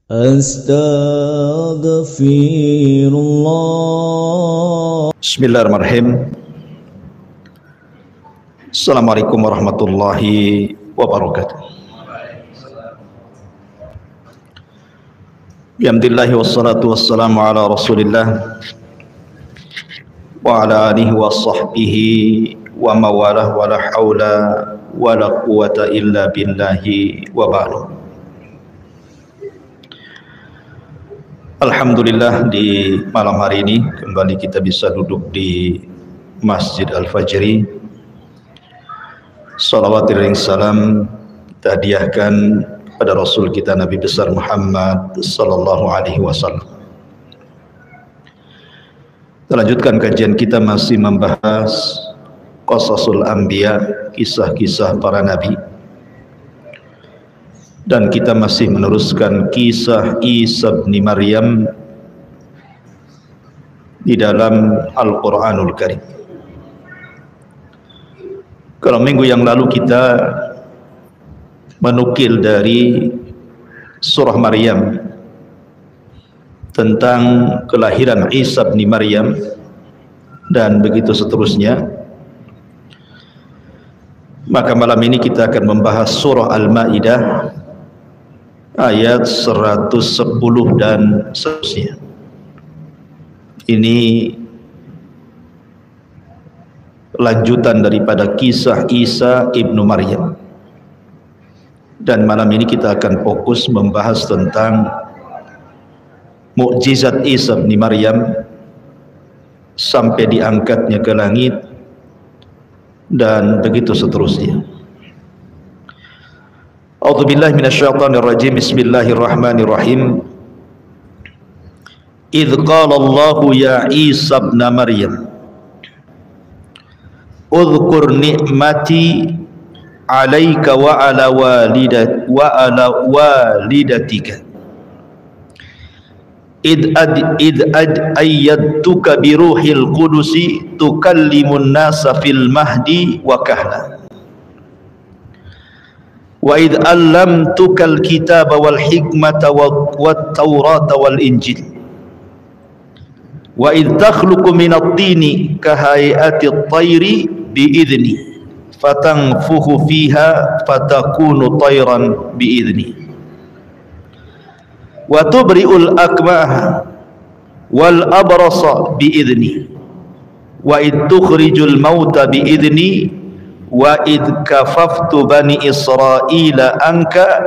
Astaghfirullah. Bismillahirrahmanirrahim. Assalamualaikum warahmatullahi wabarakatuh. Alhamdulillah wassalatu wassalamu ala Rasulillah wa ala alihi wa sahbihi wa mawalah wa la hawla wa la quwata illa billahi wa ba'du. Alhamdulillah, di malam hari ini kembali kita bisa duduk di Masjid Al-Fajri. Salawat dan salam kita hadiahkan pada Rasul kita Nabi besar Muhammad sallallahu alaihi wasallam. Kita lanjutkan kajian kita masih membahas Qasasul Anbiya, kisah-kisah para nabi. Dan kita masih meneruskan kisah Isa bin Maryam di dalam Al-Quranul Karim. Kalau minggu yang lalu kita menukil dari surah Maryam tentang kelahiran Isa bin Maryam dan begitu seterusnya, maka malam ini kita akan membahas surah Al-Maidah ayat 110 dan seterusnya. Ini lanjutan daripada kisah Isa ibnu Maryam. Dan malam ini kita akan fokus membahas tentang mukjizat Isa ibnu Maryam sampai diangkatnya ke langit dan begitu seterusnya. A'udzubillahi minasyaitonir rajim. Bismillahirrahmanirrahim. Idz qala Allahu ya Isa ibn Maryam udhkur ni'mati 'alaika wa 'ala walidatika id ayyadtuka bi ruhil qudusi tukallimun nasa fil mahdi wa kahla wa idh allamtukal kitaba wal hikmata wat taurata wal injil wa idh takhluqu minat tini kahay'atit tayri biidhni fatanfukhu fiha fatakunu tayran biidhni wa tubri'ul akmaha wal abrasa biidhni wa idh tukhrijul mauta biidhni wa id kafaftu bani Israila anka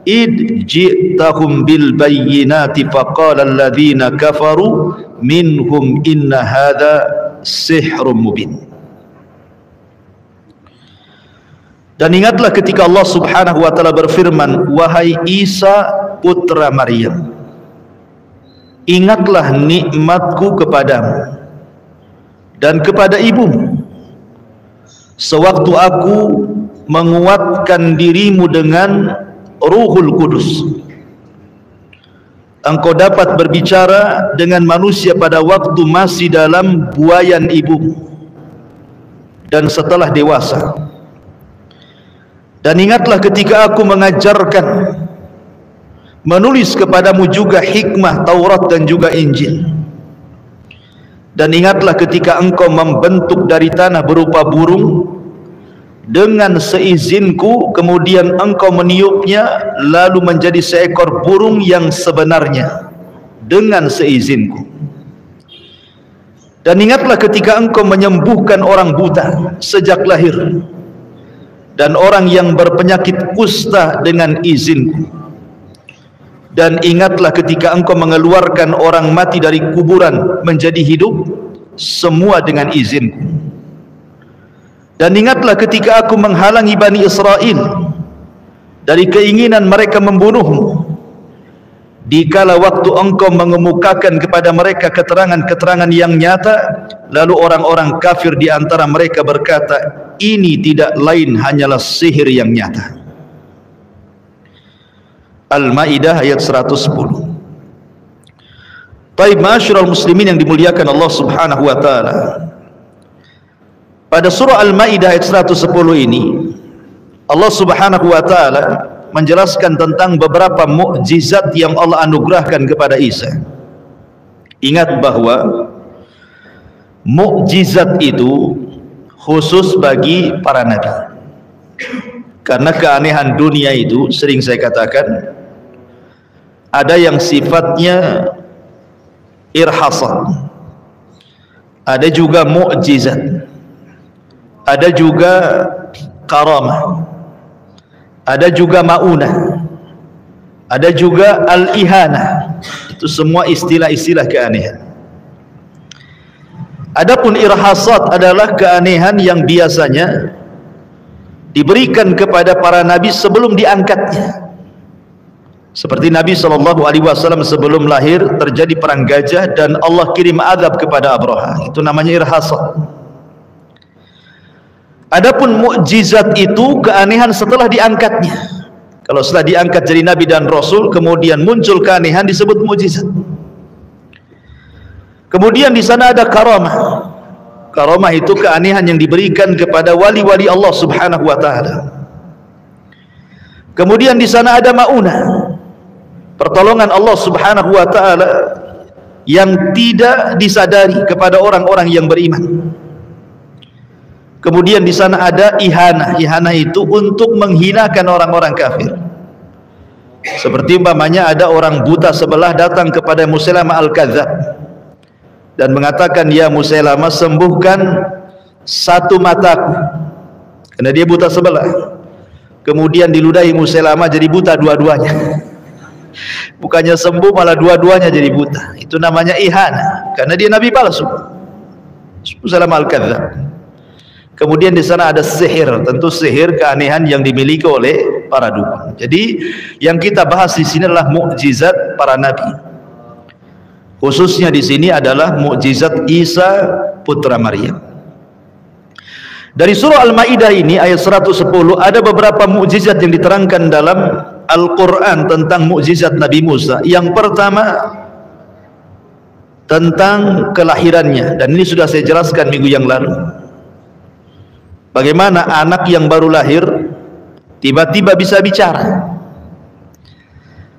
id ji'tahum bil bayyinati faqala alladhina kafaru minhum inna hadha sihrun mubin. Dan ingatlah ketika Allah subhanahu wa ta'ala berfirman, wahai Isa putra Maryam, ingatlah nikmatku kepadamu dan kepada ibumu sewaktu aku menguatkan dirimu dengan Ruhul Kudus. Engkau dapat berbicara dengan manusia pada waktu masih dalam buayan ibumu dan setelah dewasa. Dan ingatlah ketika aku mengajarkan, menulis kepadamu juga hikmah Taurat dan juga Injil. Dan ingatlah ketika engkau membentuk dari tanah berupa burung dengan seizinku, kemudian engkau meniupnya lalu menjadi seekor burung yang sebenarnya dengan seizinku. Dan ingatlah ketika engkau menyembuhkan orang buta sejak lahir dan orang yang berpenyakit kusta dengan izinku. Dan ingatlah ketika engkau mengeluarkan orang mati dari kuburan menjadi hidup, semua dengan izinku. Dan ingatlah ketika aku menghalangi Bani Israel dari keinginan mereka membunuhmu, dikala waktu engkau mengemukakan kepada mereka keterangan-keterangan yang nyata, lalu orang-orang kafir di antara mereka berkata, ini tidak lain hanyalah sihir yang nyata. Al-Maidah ayat 110. Taib ma'asyiral muslimin yang dimuliakan Allah subhanahu wa ta'ala, pada surah Al-Maidah ayat 110 ini Allah subhanahu wa ta'ala menjelaskan tentang beberapa mukjizat yang Allah anugerahkan kepada Isa. Ingat bahwa mukjizat itu khusus bagi para nabi. Karena keanehan dunia itu sering saya katakan ada yang sifatnya irhasat, ada juga mukjizat, ada juga karamah, ada juga maunah, ada juga al-ihanah. Itu semua istilah-istilah keanehan. Adapun irhasat adalah keanehan yang biasanya diberikan kepada para nabi sebelum diangkatnya. Seperti Nabi SAW sebelum lahir terjadi perang gajah dan Allah kirim azab kepada Abraha. Itu namanya irhasat. Adapun mukjizat itu keanehan setelah diangkatnya. Kalau setelah diangkat jadi nabi dan rasul kemudian muncul keanehan disebut mukjizat. Kemudian di sana ada karamah. Karamah itu keanehan yang diberikan kepada wali-wali Allah Subhanahu wa taala. Kemudian di sana ada maunah. Pertolongan Allah Subhanahu wa taala yang tidak disadari kepada orang-orang yang beriman. Kemudian di sana ada ihanah. Ihanah itu untuk menghinakan orang-orang kafir. Seperti umpamanya ada orang buta sebelah datang kepada Musailamah al-Kadzdzab dan mengatakan, "Ya Musailamah, sembuhkan satu mataku." Karena dia buta sebelah. Kemudian diludahi Musailamah jadi buta dua-duanya. Bukannya sembuh malah dua-duanya jadi buta. Itu namanya ihanah. Karena dia nabi palsu. Musailamah al-Kadzdzab. Kemudian di sana ada sihir, tentu sihir keanehan yang dimiliki oleh para dukun. Jadi yang kita bahas di sini adalah mukjizat para nabi. Khususnya di sini adalah mukjizat Isa putra Maryam. Dari surah Al-Maidah ini ayat 110 ada beberapa mukjizat yang diterangkan dalam Al-Qur'an tentang mukjizat Nabi Musa. Yang pertama tentang kelahirannya, dan ini sudah saya jelaskan minggu yang lalu. Bagaimana anak yang baru lahir tiba-tiba bisa bicara.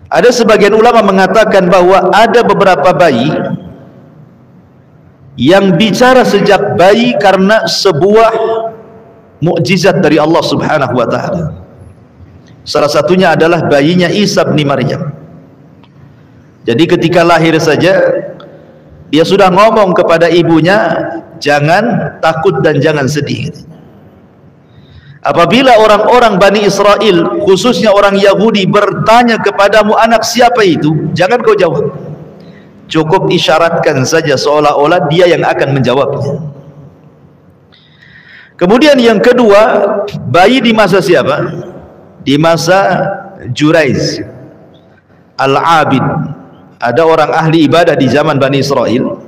Ada sebagian ulama mengatakan bahwa ada beberapa bayi yang bicara sejak bayi karena sebuah mukjizat dari Allah Subhanahu wa taala. Salah satunya adalah bayinya Isa bin Maryam. Jadi ketika lahir saja dia sudah ngomong kepada ibunya, "Jangan takut dan jangan sedih." Apabila orang-orang Bani Israel, khususnya orang Yahudi, bertanya kepadamu, "Anak siapa itu?" jangan kau jawab. Cukup isyaratkan saja seolah-olah dia yang akan menjawabnya. Kemudian yang kedua, bayi di masa siapa? Di masa Juraiz Al-Abid. Ada orang ahli ibadah di zaman Bani Israel.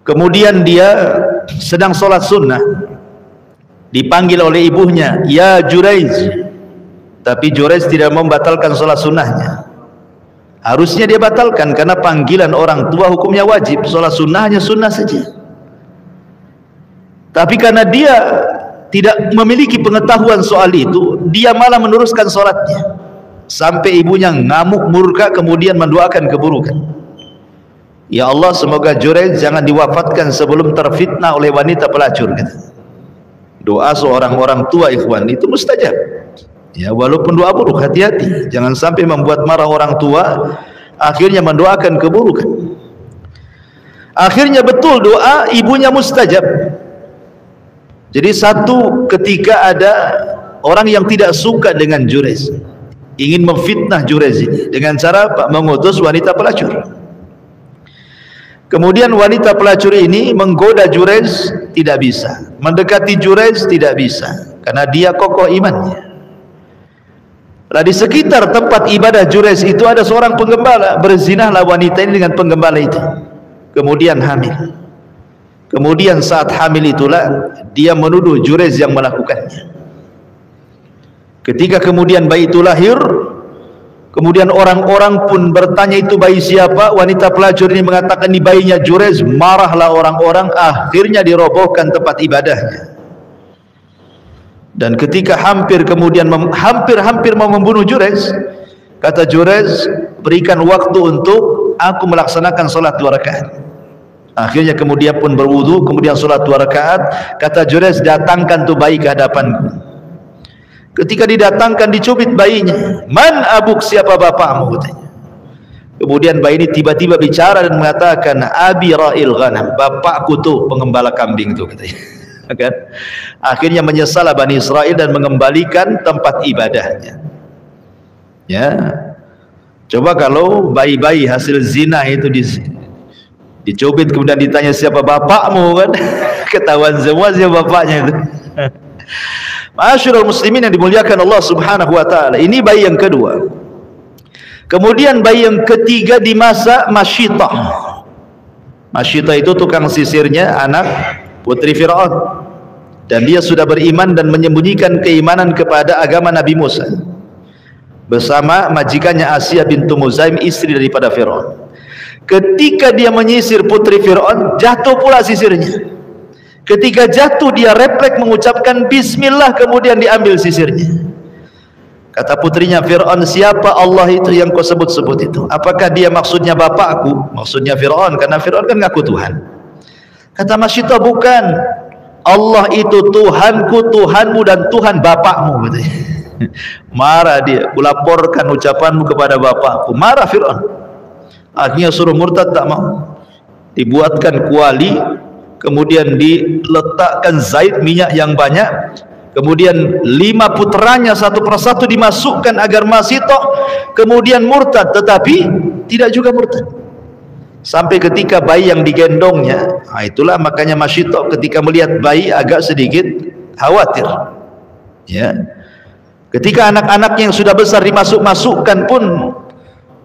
Kemudian dia sedang sholat sunnah. Dipanggil oleh ibunya, "Ya Juraiz." Tapi Juraiz tidak membatalkan sholat sunnahnya. Harusnya dia batalkan karena panggilan orang tua hukumnya wajib. Sholat sunnahnya sunnah saja. Tapi karena dia tidak memiliki pengetahuan soal itu, dia malah meneruskan sholatnya sampai ibunya ngamuk murka kemudian mendoakan keburukan. "Ya Allah, semoga Juraiz jangan diwafatkan sebelum terfitnah oleh wanita pelacur." Kata. Doa seorang orang tua ikhwan itu mustajab. Ya, walaupun doa buruk, hati-hati, jangan sampai membuat marah orang tua akhirnya mendoakan keburukan. Akhirnya betul doa ibunya mustajab. Jadi satu ketika ada orang yang tidak suka dengan Juraiz, ingin memfitnah Juraiz ini dengan cara mengutus wanita pelacur. Kemudian wanita pelacur ini menggoda Juraiz, tidak bisa. Mendekati Juraiz, tidak bisa. Karena dia kokoh imannya. Nah, di sekitar tempat ibadah Juraiz itu ada seorang penggembala. Berzinahlah wanita ini dengan penggembala itu. Kemudian hamil. Kemudian saat hamil itulah dia menuduh Juraiz yang melakukannya. Ketika kemudian bayi itu lahir, kemudian orang-orang pun bertanya itu bayi siapa. Wanita pelacur ini mengatakan ini bayinya Juraiz. Marahlah orang-orang, akhirnya dirobohkan tempat ibadahnya. Dan ketika hampir hampir mau membunuh Jurayj, kata Jurayj, berikan waktu untuk aku melaksanakan salat 2 rakaat. Akhirnya kemudian pun berwudu, kemudian salat 2 rakaat. Kata Jurayj, datangkan tu bayi ke hadapanku. Ketika didatangkan, dicubit bayinya. Man abuk, siapa bapakmu? Katanya. Kemudian bayi ini tiba-tiba bicara dan mengatakan, Abi ra'il ghanam, bapakku tuh pengembala kambing itu, katanya. Kan? Akhirnya menyesalah Bani Israel dan mengembalikan tempat ibadahnya. Ya, coba kalau bayi-bayi hasil zina itu dicubit kemudian ditanya siapa bapakmu, kan? Ketahuan semua siapa bapaknya itu. Ma'asyiral muslimin yang dimuliakan Allah Subhanahu wa taala. Ini bayi yang kedua. Kemudian bayi yang ketiga di masa Masyitah. Masyitah itu tukang sisirnya anak putri Fir'aun, dan dia sudah beriman dan menyembunyikan keimanan kepada agama Nabi Musa bersama majikannya Asiyah bintu Muzaim, istri daripada Fir'aun. Ketika dia menyisir putri Fir'aun, jatuh pula sisirnya. Ketika jatuh, dia refleks mengucapkan bismillah, kemudian diambil sisirnya. Kata putrinya Fir'aun, siapa Allah itu yang kau sebut-sebut itu? Apakah dia maksudnya bapakku? Maksudnya Fir'aun, karena Fir'aun kan ngaku Tuhan. Kata Masyitah, bukan, Allah itu Tuhanku, Tuhanmu, dan Tuhan bapakmu. Marah dia, kulaporkan ucapanmu kepada bapakku. Marah Fir'aun. Akhirnya suruh murtad, tak mau. Dibuatkan kuali, kemudian diletakkan zait, minyak yang banyak, kemudian 5 putranya satu persatu dimasukkan agar Masyitah kemudian murtad, tetapi tidak juga murtad. Sampai ketika bayi yang digendongnya, itulah makanya Masyitah ketika melihat bayi agak sedikit khawatir. Ya, ketika anak-anaknya yang sudah besar dimasukkan pun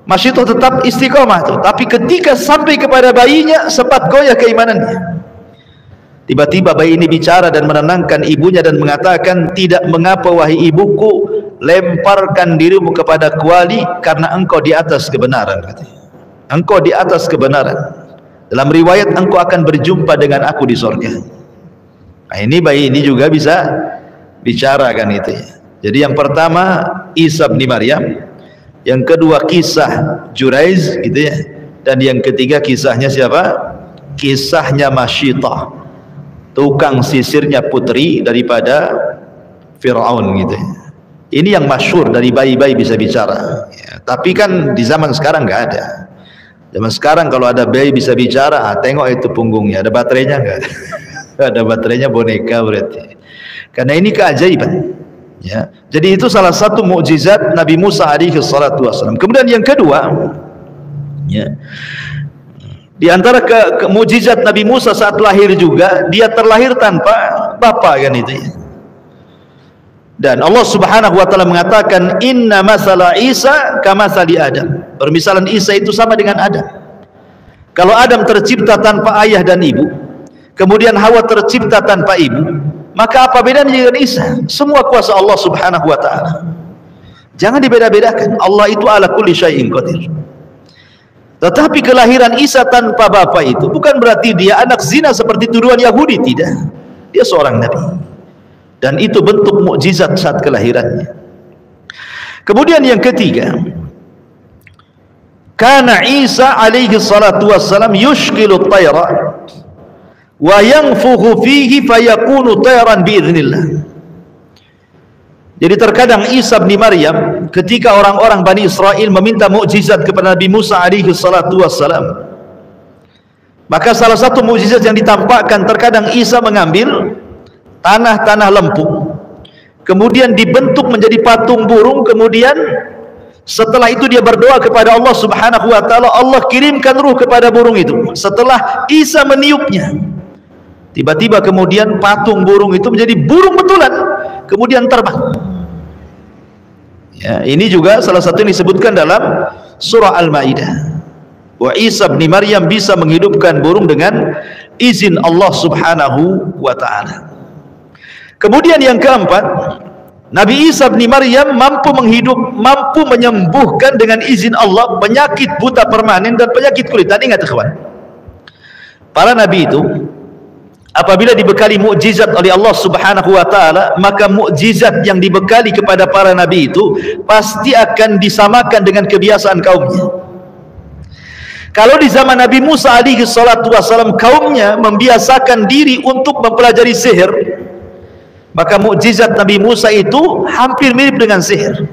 Masyitah tetap istiqomah tuh. Tapi ketika sampai kepada bayinya, sempat goyah keimanannya. Tiba-tiba bayi ini bicara dan menenangkan ibunya dan mengatakan, tidak mengapa wahai ibuku, lemparkan dirimu kepada kuali karena engkau di atas kebenaran, katanya. Engkau di atas kebenaran. Dalam riwayat, engkau akan berjumpa dengan aku di surga. Nah, ini bayi ini juga bisa bicara, kan itu ya. Jadi yang pertama Isa bin Maryam, yang kedua kisah Jurayj, gitu ya, dan yang ketiga kisahnya siapa? Kisahnya Masyitah, tukang sisirnya putri daripada Fir'aun, gitu ya. Ini yang masyhur dari bayi-bayi bisa bicara ya. Tapi kan di zaman sekarang nggak ada. Zaman sekarang kalau ada bayi bisa bicara, tengok itu punggungnya, ada baterainya nggak? Ada baterainya, boneka berarti. Karena ini keajaiban. Ya, jadi itu salah satu mukjizat Nabi Musa alaihi salatu wasallam. Kemudian yang kedua, ya, di antara mukjizat Nabi Musa saat lahir juga, dia terlahir tanpa bapa, kan itu ya. Dan Allah Subhanahu wa taala mengatakan, inna masala Isa kamatsali Adam. Permisalan Isa itu sama dengan Adam. Kalau Adam tercipta tanpa ayah dan ibu, kemudian Hawa tercipta tanpa ibu, maka apa bedanya dengan Isa? Semua kuasa Allah Subhanahu wa taala. Jangan dibeda-bedakan. Allah itu ala kulli syai'in qadir. Tetapi kelahiran Isa tanpa bapa itu bukan berarti dia anak zina seperti tuduhan Yahudi, tidak. Dia seorang nabi. Dan itu bentuk mukjizat saat kelahirannya. Kemudian yang ketiga, kana Isa alaihi salatu wassalam yushkilu at-tayra wa yanfukhu fihi fayakunu tayran biiznillah. Jadi terkadang Isa bin Maryam, ketika orang-orang Bani Israel meminta mukjizat kepada Nabi Musa alaihi salatu wassalam, maka salah satu mukjizat yang ditampakkan, terkadang Isa mengambil tanah-tanah lempung, kemudian dibentuk menjadi patung burung, kemudian setelah itu dia berdoa kepada Allah Subhanahu wa taala, Allah kirimkan ruh kepada burung itu. Setelah Isa meniupnya, tiba-tiba kemudian patung burung itu menjadi burung betulan, kemudian terbang. Ya, ini juga salah satu yang disebutkan dalam surah Al-Maidah. Wa Isa bin Maryam bisa menghidupkan burung dengan izin Allah Subhanahu wa taala. Kemudian yang keempat, Nabi Isa bin Maryam mampu menyembuhkan dengan izin Allah penyakit buta permanen dan penyakit kulit. Dan ingat kawan, para nabi itu apabila dibekali mukjizat oleh Allah Subhanahu wa taala, maka mukjizat yang dibekali kepada para nabi itu pasti akan disamakan dengan kebiasaan kaumnya. Kalau di zaman Nabi Musa alaihi salatu wasalam kaumnya membiasakan diri untuk mempelajari sihir, maka mukjizat Nabi Musa itu hampir mirip dengan sihir.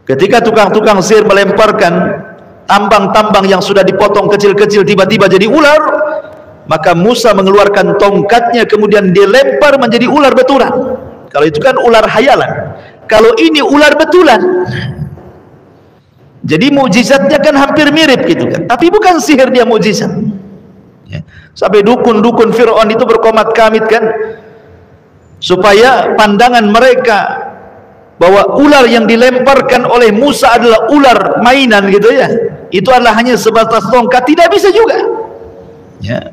Ketika tukang-tukang sihir melemparkan tambang-tambang yang sudah dipotong kecil-kecil tiba-tiba jadi ular, maka Musa mengeluarkan tongkatnya kemudian dilempar menjadi ular betulan. Kalau itu kan ular hayalan, kalau ini ular betulan. Jadi mukjizatnya kan hampir mirip gitu kan, tapi bukan sihir, dia mukjizat. Ya. Sampai dukun-dukun Fir'aun itu berkomat kamit kan, supaya pandangan mereka bahwa ular yang dilemparkan oleh Musa adalah ular mainan gitu ya, itu adalah hanya sebatas tongkat, tidak bisa juga. Ya.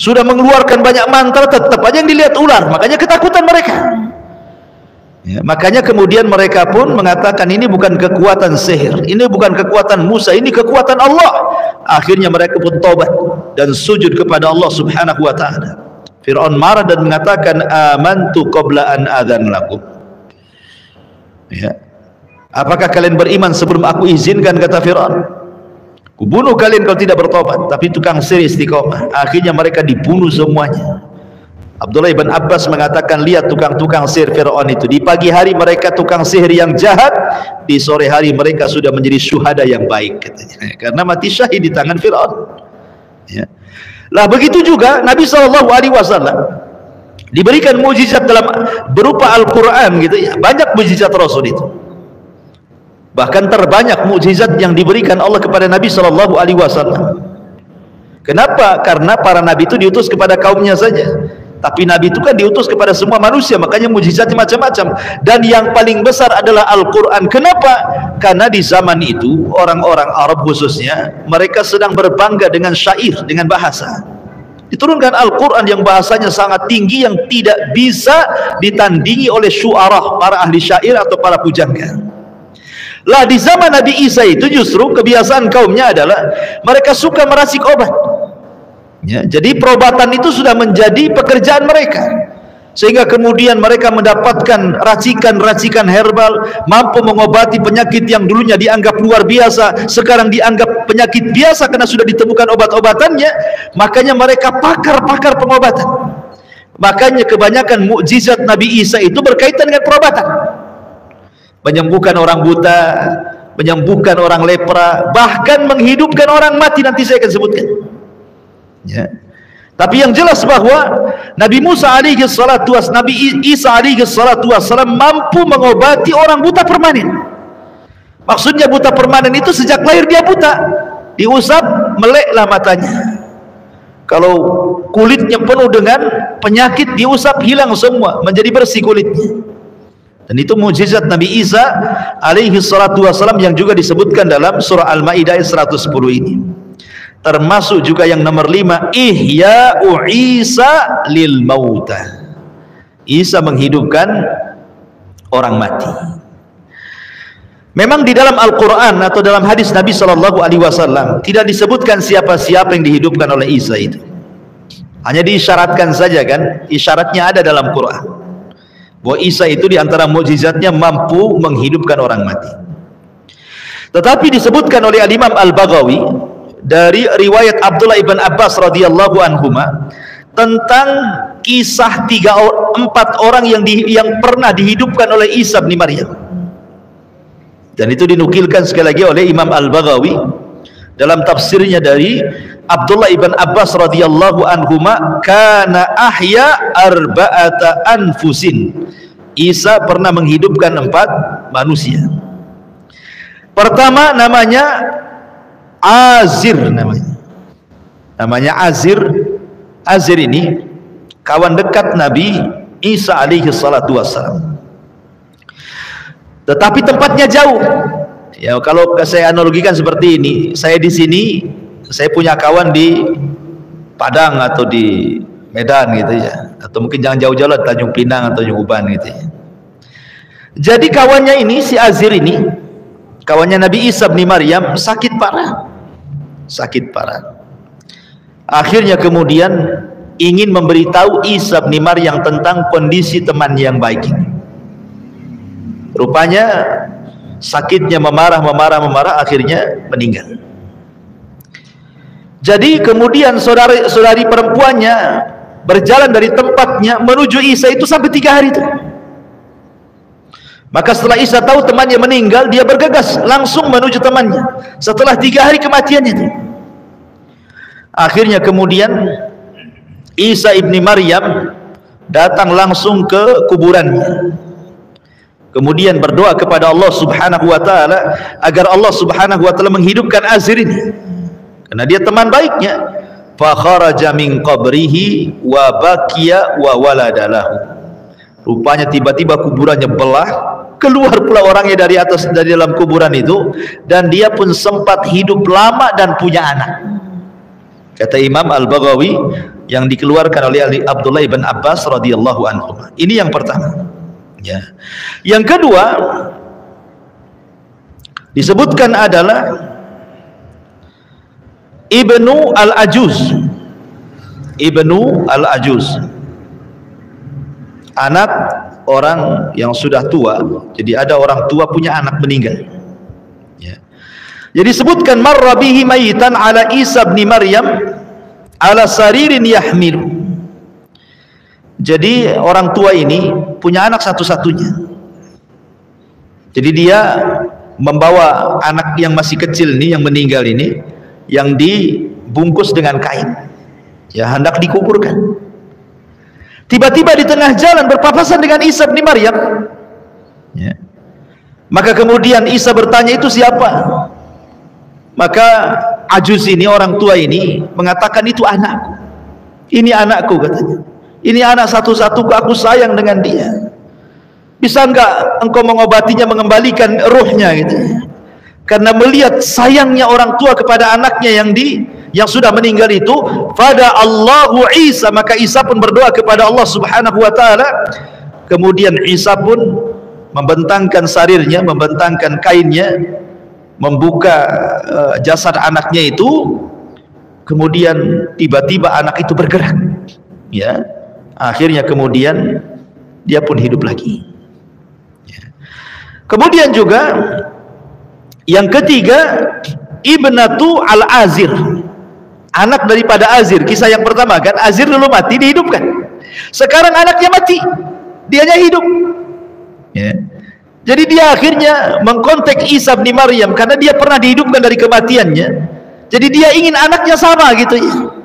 Sudah mengeluarkan banyak mantra, tetap aja yang dilihat ular, makanya ketakutan mereka. Ya, makanya kemudian mereka pun mengatakan ini bukan kekuatan sihir, ini bukan kekuatan Musa, ini kekuatan Allah. Akhirnya mereka pun taubat dan sujud kepada Allah Subhanahu wa taala. Fir'aun marah dan mengatakan amantu qabla an adzan lakum. Ya. Apakah kalian beriman sebelum aku izinkan, kata Fir'aun. Kubunuh kalian kalau tidak bertobat. Tapi tukang sihir istiqomah. Akhirnya mereka dibunuh semuanya. Abdullah ibn Abbas mengatakan, lihat tukang-tukang sihir Fir'aun itu, di pagi hari mereka tukang sihir yang jahat, di sore hari mereka sudah menjadi syuhada yang baik katanya, karena mati syahid di tangan Fir'aun. Ya. Lah begitu juga Nabi SAW diberikan mukjizat dalam berupa Al-Quran gitu ya, banyak mukjizat Rasul itu. Bahkan terbanyak mukjizat yang diberikan Allah kepada Nabi SAW. Kenapa? Karena para nabi itu diutus kepada kaumnya saja. Tapi Nabi itu kan diutus kepada semua manusia, makanya mukjizatnya macam-macam. Dan yang paling besar adalah Al-Quran. Kenapa? Karena di zaman itu orang-orang Arab khususnya, mereka sedang berbangga dengan syair, dengan bahasa. Diturunkan Al-Quran yang bahasanya sangat tinggi, yang tidak bisa ditandingi oleh syu'arah, para ahli syair atau para pujangga. Lah di zaman Nabi Isa itu justru kebiasaan kaumnya adalah mereka suka meracik obat. Ya, jadi perobatan itu sudah menjadi pekerjaan mereka, sehingga kemudian mereka mendapatkan racikan-racikan herbal mampu mengobati penyakit yang dulunya dianggap luar biasa, sekarang dianggap penyakit biasa karena sudah ditemukan obat-obatannya. Makanya mereka pakar-pakar pengobatan. Makanya kebanyakan mukjizat Nabi Isa itu berkaitan dengan perobatan, menyembuhkan orang buta, menyembuhkan orang lepra, bahkan menghidupkan orang mati. Nanti saya akan sebutkan. Ya. Tapi yang jelas bahwa Nabi Musa alaihi salatu was, Nabi Isa alaihi salatu wassalam mampu mengobati orang buta permanen. Maksudnya buta permanen itu sejak lahir dia buta, diusap meleklah matanya. Kalau kulitnya penuh dengan penyakit, diusap hilang semua, menjadi bersih kulitnya. Dan itu mukjizat Nabi Isa alaihi salatu wassalam yang juga disebutkan dalam surah Al-Maidah 110 ini. Termasuk juga yang nomor 5, Ihya'u Isa lil mauta. Isa menghidupkan orang mati. Memang di dalam Al-Quran atau dalam hadis Nabi SAW tidak disebutkan siapa-siapa yang dihidupkan oleh Isa itu. Hanya diisyaratkan saja kan, isyaratnya ada dalam Quran bahwa Isa itu diantara mukjizatnya mampu menghidupkan orang mati. Tetapi disebutkan oleh Al-Imam Al-Baghawi dari riwayat Abdullah ibn Abbas radhiyallahu anhuma tentang kisah 4 orang yang pernah dihidupkan oleh Isa bin Maryam. Dan itu dinukilkan sekali lagi oleh Imam Al-Baghawi dalam tafsirnya dari Abdullah ibn Abbas radhiyallahu anhuma, kana ahya arba'ata anfusin. Isa pernah menghidupkan 4 manusia. Pertama namanya Azir, namanya Azir. Azir ini kawan dekat Nabi Isa alaihi salatu wassalam. Tetapi tempatnya jauh. Ya, kalau saya analogikan seperti ini, saya di sini, saya punya kawan di Padang atau di Medan gitu ya, atau mungkin jangan jauh-jauh lah, Tanjung Pinang atau Tanjung Uban gitu ya. Jadi kawannya ini, si Azir ini, kawannya Nabi Isa bin Maryam, sakit parah. Akhirnya kemudian ingin memberitahu Isa bin Maryam tentang kondisi teman yang baik ini. Rupanya sakitnya memarah, akhirnya meninggal. Jadi kemudian saudari perempuannya berjalan dari tempatnya menuju Isa itu sampai 3 hari itu. Maka setelah Isa tahu temannya meninggal, dia bergegas langsung menuju temannya setelah 3 hari kematiannya itu. Akhirnya kemudian Isa ibni Maryam datang langsung ke kuburannya, kemudian berdoa kepada Allah Subhanahu wa taala agar Allah Subhanahu wa taala menghidupkan Azir ini, karena dia teman baiknya. Fa kharaja min qabrihi wa baqiya wa waladalahu. Rupanya tiba-tiba kuburannya belah, keluar pula orangnya dari dalam kuburan itu, dan dia pun sempat hidup lama dan punya anak. Kata Imam Al-Baghawi yang dikeluarkan oleh Abdullah ibn Abbas radhiyallahu anhu. Ini yang pertama. Ya. Yang kedua disebutkan adalah Ibnu Al-Ajuz. Ibnu Al-Ajuz, anak orang yang sudah tua. Jadi ada orang tua punya anak meninggal, ya. Jadi sebutkan marra bihi mayitan ala Isa bin Maryam ala saririn yahmilu. Jadi orang tua ini punya anak satu-satunya. Jadi dia membawa anak yang masih kecil ini, yang meninggal ini, yang dibungkus dengan kain, ya, hendak dikuburkan. Tiba-tiba di tengah jalan berpapasan dengan Isa bin Maryam, ya. Maka kemudian Isa bertanya, itu siapa? Maka Ajuz ini, orang tua ini, mengatakan, itu anakku. Ini anakku, katanya. Ini anak satu-satuku, aku sayang dengan dia. Bisa enggak engkau mengobatinya, mengembalikan ruhnya, gitu. Karena melihat sayangnya orang tua kepada anaknya yang sudah meninggal itu, pada Allahu Isa, maka Isa pun berdoa kepada Allah Subhanahu wa taala. Kemudian Isa pun membentangkan sarirnya, membentangkan kainnya, membuka jasad anaknya itu. Kemudian tiba-tiba anak itu bergerak, ya. Akhirnya kemudian dia pun hidup lagi, ya. Kemudian juga yang ketiga, Ibnatu Al-Azir, anak daripada Azir. Kisah yang pertama kan, Azir dulu mati, dihidupkan. Sekarang anaknya mati, dianya hidup, ya. Jadi dia akhirnya mengkontak Isa bin Maryam karena dia pernah dihidupkan dari kematiannya. Jadi dia ingin anaknya sama gitu, ya.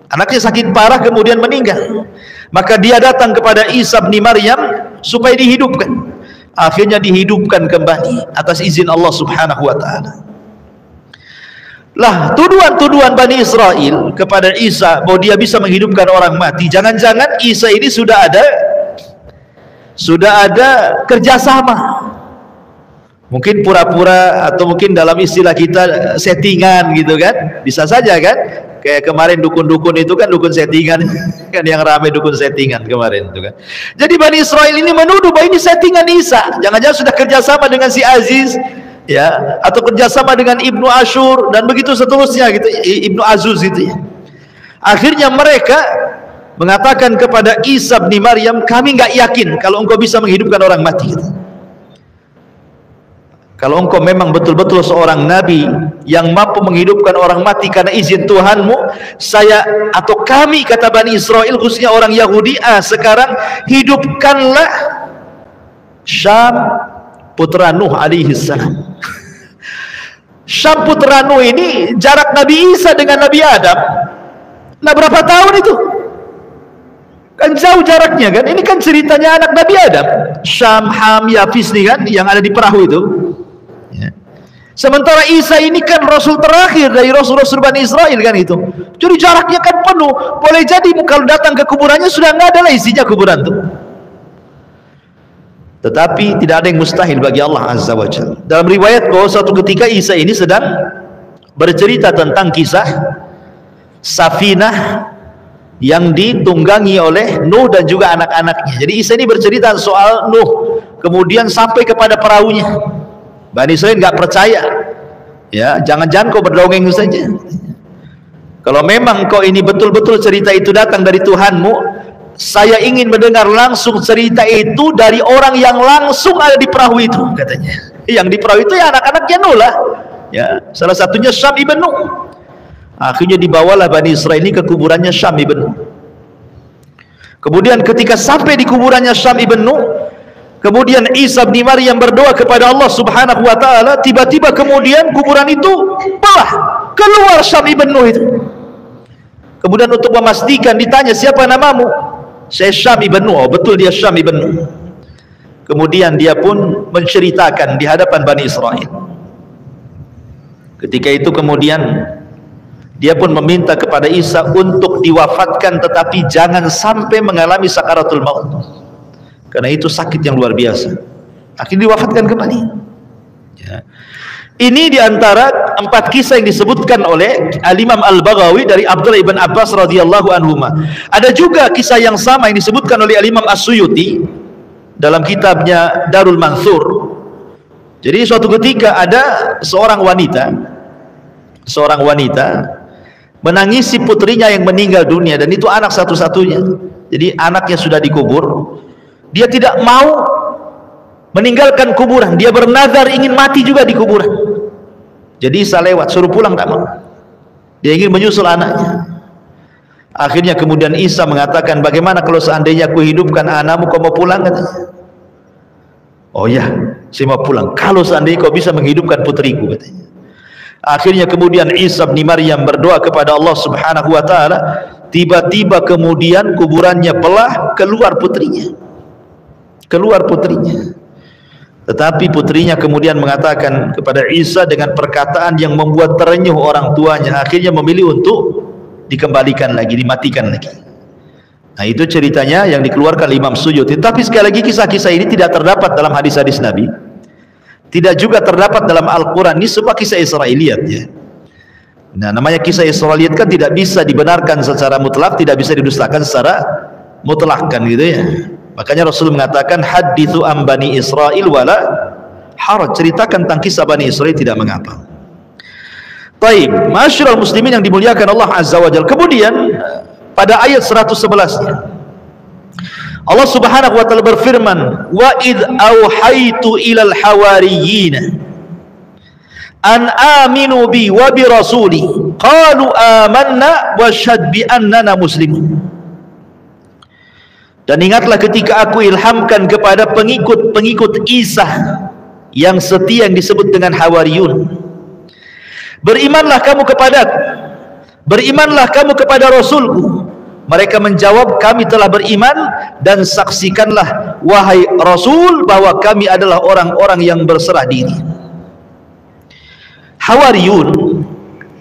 Anaknya sakit parah kemudian meninggal, maka dia datang kepada Isa bin Maryam supaya dihidupkan. Akhirnya dihidupkan kembali atas izin Allah Subhanahu wa taala. Lah, tuduhan-tuduhan Bani Israel kepada Isa bahwa dia bisa menghidupkan orang mati, jangan-jangan Isa ini sudah ada kerjasama. Mungkin pura-pura, atau mungkin dalam istilah kita settingan gitu kan, bisa saja kan. Kayak kemarin dukun-dukun itu kan, dukun settingan kan, yang ramai dukun settingan kemarin itu kan. Jadi Bani Israel ini menuduh bahwa ini settingan Isa, jangan-jangan sudah kerjasama dengan si Aziz, ya, atau kerjasama dengan Ibnu Ashur dan begitu seterusnya gitu, Ibnu Azuz itu, ya. Akhirnya mereka mengatakan kepada Isa bin Maryam, kami nggak yakin kalau engkau bisa menghidupkan orang mati, gitu. Kalau engkau memang betul-betul seorang nabi yang mampu menghidupkan orang mati karena izin Tuhanmu, saya atau kami, kata Bani Israel, khususnya orang Yahudi, sekarang hidupkanlah Syam putra Nuh alaihi salam. Syam putra Nuh ini jarak Nabi Isa dengan Nabi Adam, nah berapa tahun itu? Kan jauh jaraknya kan. Ini kan ceritanya anak Nabi Adam, Syam, Ham, Yafis nih kan, yang ada di perahu itu, ya. Sementara Isa ini kan Rasul terakhir dari Rasul-Rasul Bani Israel kan itu. Jadi jaraknya kan penuh. Boleh jadi kalau datang ke kuburannya sudah nggak ada lah isinya kuburan itu. Tetapi tidak ada yang mustahil bagi Allah Azza wa Jalla. Dalam riwayat bahwa suatu ketika Isa ini sedang bercerita tentang kisah Safinah yang ditunggangi oleh Nuh dan juga anak-anaknya. Jadi Isa ini bercerita soal Nuh, kemudian sampai kepada perahunya. Bani Israel nggak percaya, ya, jangan-jangan kau berdongeng saja. Kalau memang kau ini betul-betul cerita itu datang dari Tuhanmu, saya ingin mendengar langsung cerita itu dari orang yang langsung ada di perahu itu, katanya. Yang di perahu itu ya anak-anaknya Nuh lah, ya, salah satunya Syam ibn Nuh. Akhirnya dibawalah Bani Israel ini ke kuburannya Syam ibn Nuh. Kemudian ketika sampai di kuburannya Syam ibn Nuh, kemudian Isa bin Maryam berdoa kepada Allah Subhanahu wa taala, tiba-tiba kemudian kuburan itu belah, keluar Syam ibn Nuh itu. Kemudian untuk memastikan ditanya, siapa namamu? Saya Syam ibn Nuh. Oh, betul dia Syam ibn Nuh. Kemudian dia pun menceritakan di hadapan Bani Israel. Ketika itu kemudian dia pun meminta kepada Isa untuk diwafatkan, tetapi jangan sampai mengalami sakaratul maut, karena itu sakit yang luar biasa. Akhirnya diwafatkan kembali, ya. Ini diantara 4 kisah yang disebutkan oleh Al-Imam Al-Baghawi dari Abdullah ibn Abbas radhiyallahu anhuma. Ada juga kisah yang sama yang disebutkan oleh Al-Imam As-Suyuti dalam kitabnya Darul Mansur. Jadi suatu ketika ada seorang wanita menangisi putrinya yang meninggal dunia, dan itu anak satu-satunya. Jadi anaknya sudah dikubur, dia tidak mau meninggalkan kuburan, dia bernazar ingin mati juga di kuburan. Jadi Isa lewat, suruh pulang, tak mau, dia ingin menyusul anaknya. Akhirnya kemudian Isa mengatakan, bagaimana kalau seandainya aku hidupkan anakmu, kau mau pulang? Katanya. Oh ya, saya mau pulang kalau seandainya kau bisa menghidupkan putriku, katanya. Akhirnya kemudian Isa bin Maryam berdoa kepada Allah Subhanahu wa taala, tiba-tiba kemudian kuburannya belah, keluar putrinya. Tetapi putrinya kemudian mengatakan kepada Isa dengan perkataan yang membuat terenyuh orang tuanya, akhirnya memilih untuk dikembalikan lagi, dimatikan lagi. Nah, itu ceritanya yang dikeluarkan Imam Suyuti. Tapi sekali lagi kisah-kisah ini tidak terdapat dalam hadis-hadis Nabi, tidak juga terdapat dalam Al-Quran. Ini semua kisah Israiliyat, ya. Nah, namanya kisah Israiliyat kan tidak bisa dibenarkan secara mutlak, tidak bisa didustakan secara mutlak, kan gitu ya. Makanya Rasul mengatakan, hadithu am Bani Israil wala haraj, ceritakan tentang kisah Bani Israil, tidak mengapa. Taib, masyarul muslimin yang dimuliakan Allah Azza wa Jalla. Kemudian pada ayat 111-nya Allah Subhanahu wa taala berfirman, wa id auhaitu ilal hawariyyin an aminu bi wa bi rasuli qalu amanna wa syhad bi annana muslimun. Dan ingatlah ketika aku ilhamkan kepada pengikut-pengikut Isa yang setia, yang disebut dengan Hawariyun, berimanlah kamu kepadaku, berimanlah kamu kepada Rasulku. Mereka menjawab, kami telah beriman, dan saksikanlah wahai Rasul bahwa kami adalah orang-orang yang berserah diri. Hawariyun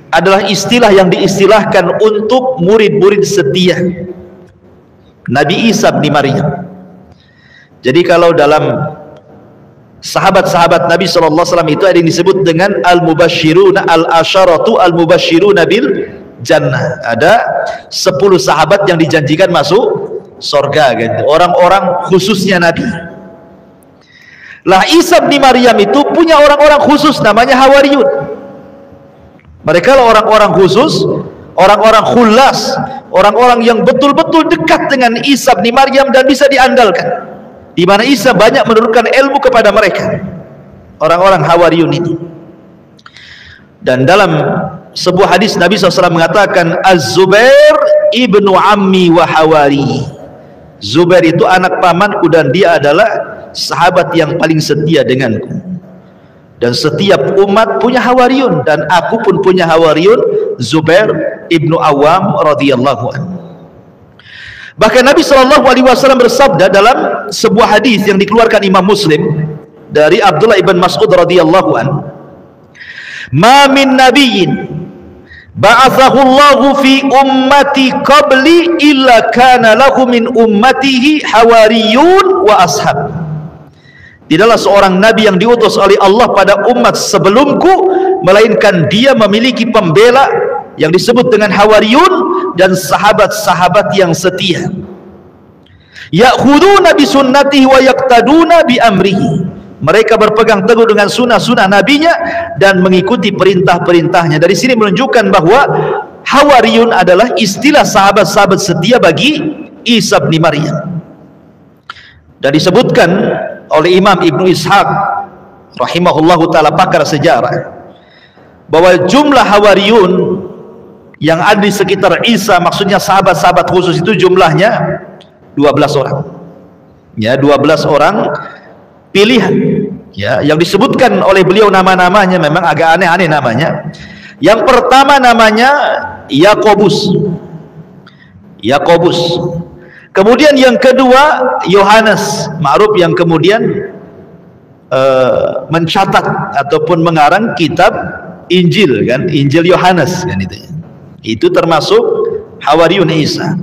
adalah istilah yang diistilahkan untuk murid-murid setia Nabi Isa bin Maryam. Jadi kalau dalam sahabat-sahabat Nabi SAW itu ada yang disebut dengan al-mubashiruna, al-asharatu al-mubashiruna bil jannah. Ada 10 sahabat yang dijanjikan masuk surga, gitu. Orang-orang khususnya Nabi. Lah Isa bin Maryam itu punya orang-orang khusus namanya Hawariyun. Mereka lah orang-orang khusus, orang-orang khulas, orang-orang yang betul-betul dekat dengan Isa bin Maryam dan bisa diandalkan, di mana Isa banyak menurunkan ilmu kepada mereka, orang-orang Hawariyun ini. Dan dalam sebuah hadis Nabi SAW mengatakan, Az-Zubair ibnu ammi wa hawari. Zubair itu anak pamanku dan dia adalah sahabat yang paling setia denganku. Dan setiap umat punya Hawariyun, dan aku pun punya Hawariyun, Zubair ibnu Awam radhiyallahu anhu. Bahkan Nabi SAW bersabda dalam sebuah hadis yang dikeluarkan Imam Muslim dari Abdullah ibn Mas'ud radhiyallahu anhu, ma min nabiyyin ba'athahu Allahu fi ummati qabli illa kana lahu min ummatihi hawariyun wa ashab. Tidaklah seorang nabi yang diutus oleh Allah pada umat sebelumku melainkan dia memiliki pembela yang disebut dengan Hawariyun dan sahabat-sahabat yang setia. Ya'khuduna bi sunnatihi wa yaqtaduna bi amrihi. Mereka berpegang teguh dengan sunnah-sunnah nabinya dan mengikuti perintah-perintahnya. Dari sini menunjukkan bahwa Hawariyun adalah istilah sahabat-sahabat setia bagi Isa bin Maryam. Dan disebutkan oleh Imam Ibnu Ishaq rahimahullahu ta'ala, pakar sejarah, bahwa jumlah Hawariyun yang ada di sekitar Isa, maksudnya sahabat-sahabat khusus itu, jumlahnya 12 orang. Ya, 12 orang pilihan. Ya, yang disebutkan oleh beliau nama-namanya memang agak aneh-aneh namanya. Yang pertama namanya Yakobus. Yakobus. Kemudian yang kedua Yohanes, ma'ruf, yang kemudian mencatat ataupun mengarang kitab Injil, kan, Injil Yohanes, kan, itu termasuk Hawariyun Isa.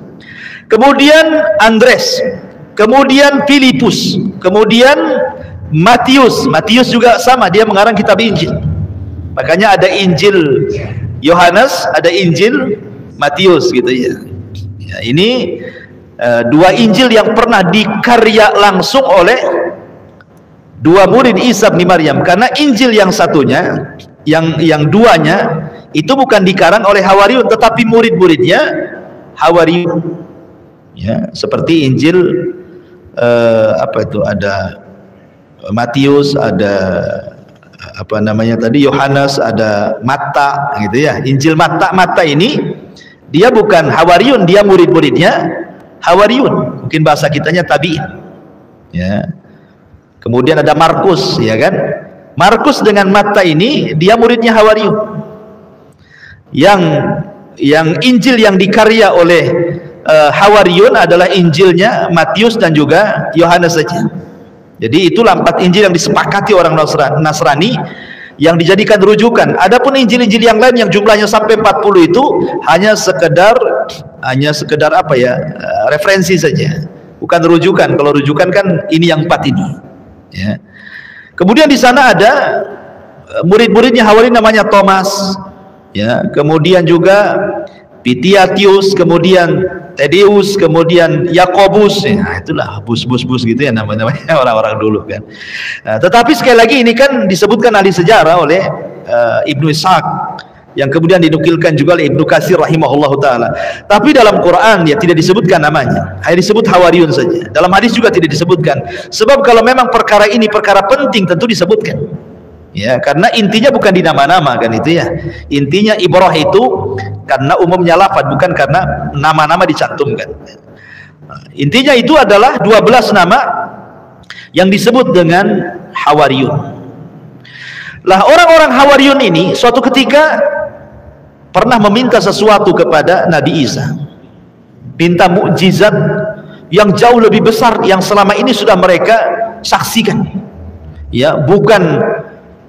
Kemudian Andres, kemudian Filipus, kemudian Matius. Matius juga sama, dia mengarang kitab Injil. Makanya ada Injil Yohanes, ada Injil Matius, gitu ya. Ya, ini dua Injil yang pernah dikarya langsung oleh dua murid Isa bin Maryam. Karena Injil yang satunya, yang duanya itu bukan dikarang oleh Hawariyun, tetapi murid-muridnya Hawariyun. Ya, seperti Injil ada Matius, ada apa namanya tadi, Yohanes, ada Matta, gitu ya. Injil Matta ini dia bukan Hawariyun, dia murid-muridnya Hawariyun, mungkin bahasa kitanya tabi'in. Ya. Kemudian ada Markus, ya kan? Markus dengan Matta ini dia muridnya Hawariyun. Yang Injil yang dikarya oleh Hawariyun adalah Injilnya Matius dan juga Yohanes saja. Jadi itulah 4 Injil yang disepakati orang Nasrani yang dijadikan rujukan. Adapun Injil-Injil yang lain yang jumlahnya sampai 40 itu hanya sekedar apa ya, referensi saja, bukan rujukan. Kalau rujukan kan ini yang 4 ini, ya. Kemudian di sana ada murid-muridnya Hawariyun namanya Thomas, ya. Kemudian juga Pitiatius, kemudian Tedeus, kemudian Yakobus. Ya, itulah bus gitu ya namanya orang-orang dulu, kan. Nah, tetapi sekali lagi ini kan disebutkan ahli sejarah oleh Ibnu Ishaq, yang kemudian dinukilkan juga oleh Ibnu Katsir rahimahullahu taala. Tapi dalam Quran ya tidak disebutkan namanya, hanya disebut Hawariyun saja. Dalam hadis juga tidak disebutkan. Sebab kalau memang perkara ini perkara penting tentu disebutkan. Ya, karena intinya bukan di nama-nama, kan, itu ya. Intinya ibrah itu karena umumnya lafaz, bukan karena nama-nama dicantumkan. Intinya itu adalah 12 nama yang disebut dengan Hawariyun. Lah, orang-orang Hawariyun ini suatu ketika pernah meminta sesuatu kepada Nabi Isa, minta mukjizat yang jauh lebih besar yang selama ini sudah mereka saksikan. Ya, bukan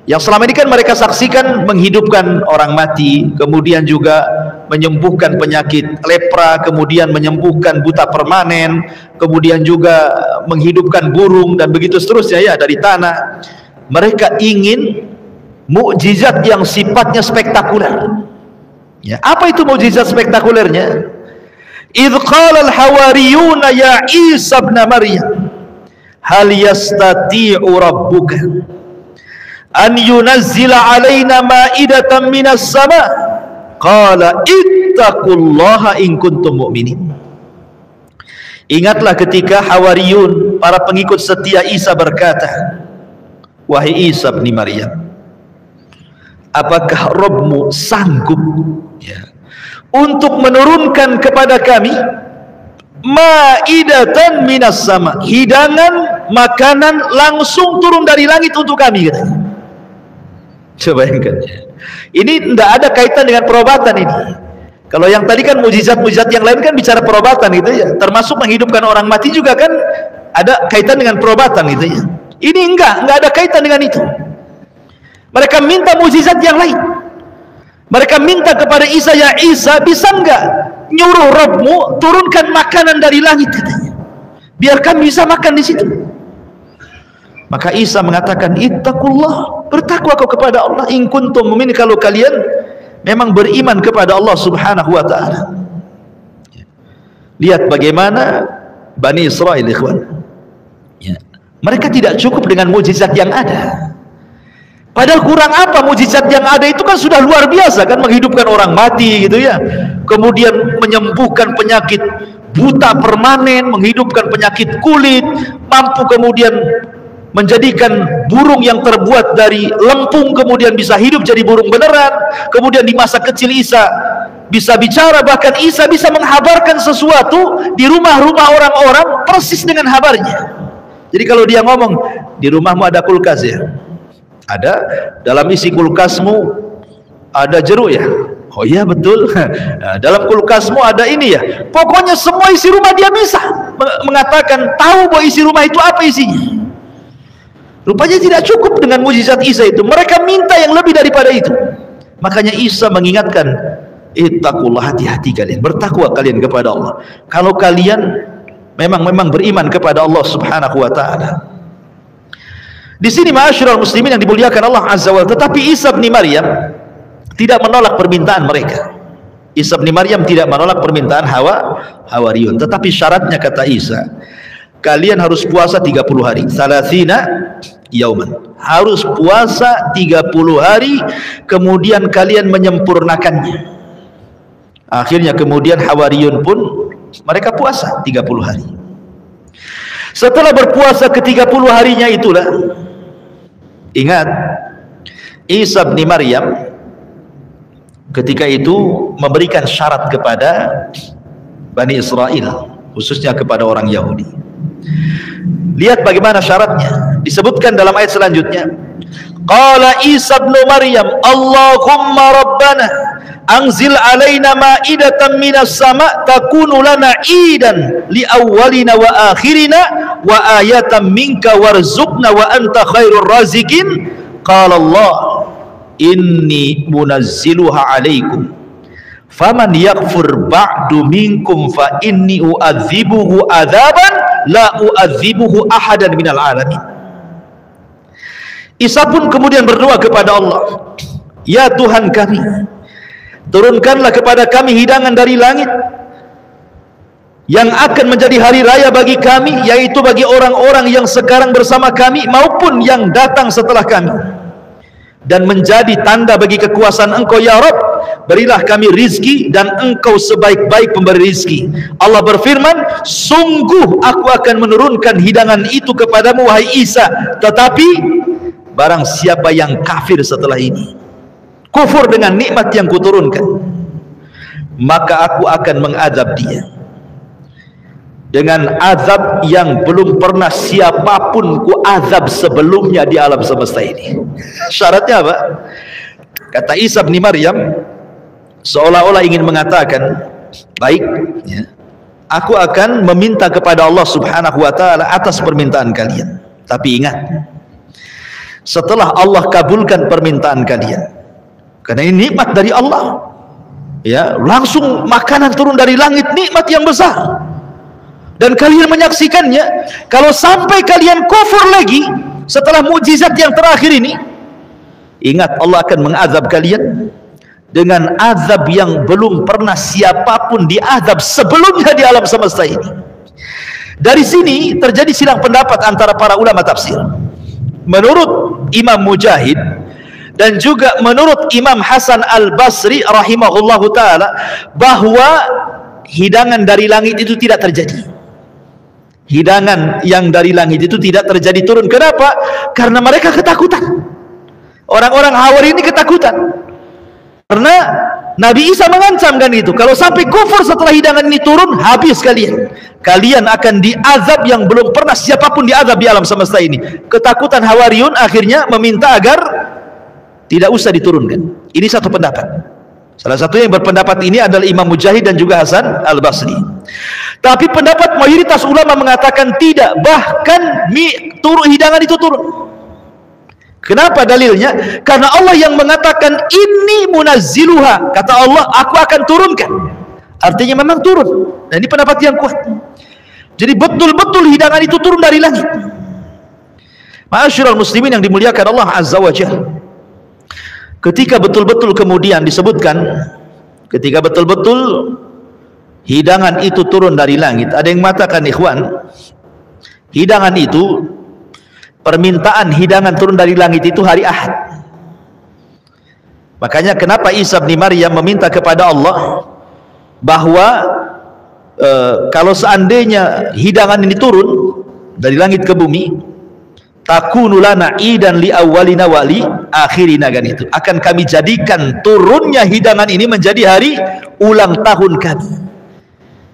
yang selama ini kan mereka saksikan menghidupkan orang mati, kemudian juga menyembuhkan penyakit lepra, kemudian menyembuhkan buta permanen, kemudian juga menghidupkan burung dan begitu seterusnya, ya, dari tanah. Mereka ingin mukjizat yang sifatnya spektakuler. Ya, apa itu mukjizat spektakulernya? Idz qala al-hawariyuna ya Isa ibn Maryam hal yastati'u rabbuka an yunazzila alaina ma'idatan minas sama, qala ittaqullaha in kuntum mu'minin. Ingatlah ketika Hawariyun, para pengikut setia Isa, berkata, wahai Isa bin Maryam, apakah Rabbmu sanggup, ya, untuk menurunkan kepada kami ma'idatan minas sama, hidangan makanan langsung turun dari langit untuk kami, katanya. Coba bayangkan, ini tidak ada kaitan dengan perobatan ini. Kalau yang tadi kan mujizat-mujizat yang lain kan bicara perobatan, gitu ya, termasuk menghidupkan orang mati juga kan ada kaitan dengan perobatan, gitu ya. Ini enggak ada kaitan dengan itu. Mereka minta mujizat yang lain. Mereka minta kepada Isa, ya Isa, bisa enggak nyuruh Rabbmu turunkan makanan dari langit, katanya, biar kami bisa makan di situ. Maka Isa mengatakan, ittaqullah, bertakwa kau kepada Allah, in kuntum mu'minin, kalau kalian memang beriman kepada Allah subhanahu wa ta'ala. Lihat bagaimana Bani Israel, ikhwan, ya, mereka tidak cukup dengan mukjizat yang ada. Padahal kurang apa, mujizat yang ada itu kan sudah luar biasa kan, menghidupkan orang mati gitu ya, kemudian menyembuhkan penyakit buta permanen, menghidupkan penyakit kulit, mampu kemudian menjadikan burung yang terbuat dari lempung kemudian bisa hidup jadi burung beneran. Kemudian di masa kecil Isa bisa bicara, bahkan Isa bisa menghabarkan sesuatu di rumah-rumah orang-orang persis dengan habarnya. Jadi kalau dia ngomong, di rumahmu ada kulkas ya? Ada. Dalam isi kulkasmu ada jeruk ya? Oh iya betul. Nah, dalam kulkasmu ada ini ya? Pokoknya semua isi rumah dia bisa mengatakan, tahu bahwa isi rumah itu apa isinya. Rupanya tidak cukup dengan mujizat Isa itu, mereka minta yang lebih daripada itu. Makanya Isa mengingatkan, ittaqullah, hati-hati kalian, bertakwa kalian kepada Allah. Kalau kalian memang beriman kepada Allah Subhanahu wa taala. Di sini ma'asyiral muslimin yang dimuliakan Allah Azza wa Jalla, tetapi Isa bin Maryam tidak menolak permintaan mereka. Isa bin Maryam tidak menolak permintaan Hawariyun, tetapi syaratnya kata Isa, kalian harus puasa 30 hari, 30 yauman. Harus puasa 30 hari, kemudian kalian menyempurnakannya. Akhirnya kemudian Hawariyun pun mereka puasa 30 hari. Setelah berpuasa ke 30 harinya itulah, ingat, Isa bin Maryam ketika itu memberikan syarat kepada Bani Israel, khususnya kepada orang Yahudi. Lihat bagaimana syaratnya, disebutkan dalam ayat selanjutnya. Qala Isa bin Maryam, Allahumma rabbana anzil alaina ma'idatan minas sama' takunu lana idan li awwalina wa akhirina wa ayatan minka warzuqna wa anta khairur raziqin. Qala Allah, inni munazziluha alaikum faman yakfur ba'du minkum fa inni u'adzibuhu adzaban la u'adzibuhu ahadan minal alamin. Isa pun kemudian berdoa kepada Allah, ya Tuhan kami, turunkanlah kepada kami hidangan dari langit yang akan menjadi hari raya bagi kami, yaitu bagi orang-orang yang sekarang bersama kami maupun yang datang setelah kami, dan menjadi tanda bagi kekuasaan Engkau ya Rabb. Berilah kami rizki dan Engkau sebaik-baik pemberi rizki. Allah berfirman, sungguh aku akan menurunkan hidangan itu kepadamu wahai Isa, tetapi barang siapa yang kafir setelah ini, kufur dengan nikmat yang kuturunkan, maka aku akan mengazab dia dengan azab yang belum pernah siapapun kuazab sebelumnya di alam semesta ini. Syaratnya apa? Kata Isa bin Maryam seolah-olah ingin mengatakan, baik ya, aku akan meminta kepada Allah Subhanahu wa taala atas permintaan kalian, tapi ingat, setelah Allah kabulkan permintaan kalian, karena ini nikmat dari Allah ya, langsung makanan turun dari langit, nikmat yang besar, dan kalian menyaksikannya. Kalau sampai kalian kufur lagi setelah mukjizat yang terakhir ini, ingat, Allah akan mengazab kalian dengan azab yang belum pernah siapapun diazab sebelumnya di alam semesta ini. Dari sini terjadi silang pendapat antara para ulama tafsir. Menurut Imam Mujahid dan juga menurut Imam Hasan Al-Basri rahimahullahu ta'ala, bahwa hidangan dari langit itu tidak terjadi. Hidangan yang dari langit itu tidak terjadi turun. Kenapa? Karena mereka ketakutan. Orang-orang Hawari ini ketakutan, karena Nabi Isa mengancam kan itu, kalau sampai kufur setelah hidangan ini turun, habis kalian. Kalian akan diazab yang belum pernah siapapun diazab di alam semesta ini. Ketakutan Hawariyun akhirnya meminta agar tidak usah diturunkan. Ini satu pendapat. Salah satu yang berpendapat ini adalah Imam Mujahid dan juga Hasan Al-Basri. Tapi pendapat mayoritas ulama mengatakan tidak, bahkan hidangan itu turun. Kenapa dalilnya? Karena Allah yang mengatakan inni munazziluha, kata Allah, aku akan turunkan. Artinya memang turun. Dan ini pendapat yang kuat. Jadi betul-betul hidangan itu turun dari langit. Ma'asyiral muslimin yang dimuliakan Allah Azza wa Jalla, ketika betul-betul kemudian disebutkan, ketika betul-betul hidangan itu turun dari langit, ada yang mengatakan, ikhwan, hidangan itu, permintaan hidangan turun dari langit itu hari Ahad. Makanya kenapa Isa bin Maryam meminta kepada Allah bahwa kalau seandainya hidangan ini turun dari langit ke bumi, takunu lana idan li awwalina wa li akhirina, kan itu akan kami jadikan turunnya hidangan ini menjadi hari ulang tahun kami.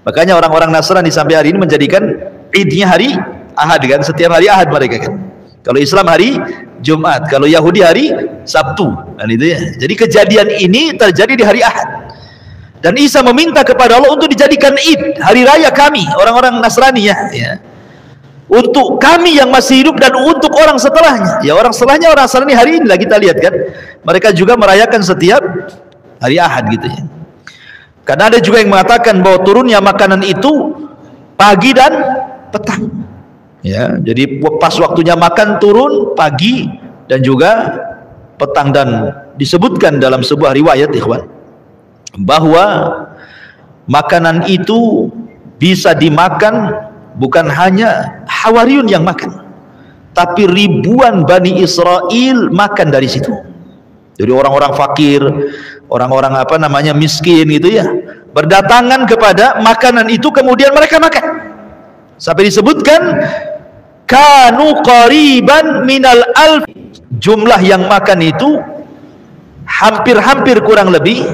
Makanya orang-orang Nasrani sampai hari ini menjadikan idnya hari Ahad, kan, setiap hari Ahad mereka, kan. Kalau Islam hari Jumat, kalau Yahudi hari Sabtu, kan itu ya. Jadi kejadian ini terjadi di hari Ahad. Dan Isa meminta kepada Allah untuk dijadikan id, hari raya kami, orang-orang Nasrani, ya. Untuk kami yang masih hidup dan untuk orang setelahnya. Ya, orang setelahnya orang Nasrani hari ini lah kita lihat, kan. Mereka juga merayakan setiap hari Ahad gitu ya. Karena ada juga yang mengatakan bahwa turunnya makanan itu pagi dan petang. Ya, jadi pas waktunya makan turun pagi dan juga petang, dan disebutkan dalam sebuah riwayat, ikhwan, bahwa makanan itu bisa dimakan bukan hanya Hawariyun yang makan, tapi ribuan Bani Israel makan dari situ. Jadi orang-orang fakir, orang-orang miskin gitu ya, berdatangan kepada makanan itu, kemudian mereka makan. Sampai disebutkan kanu qariban minal alf, jumlah yang makan itu hampir-hampir kurang lebih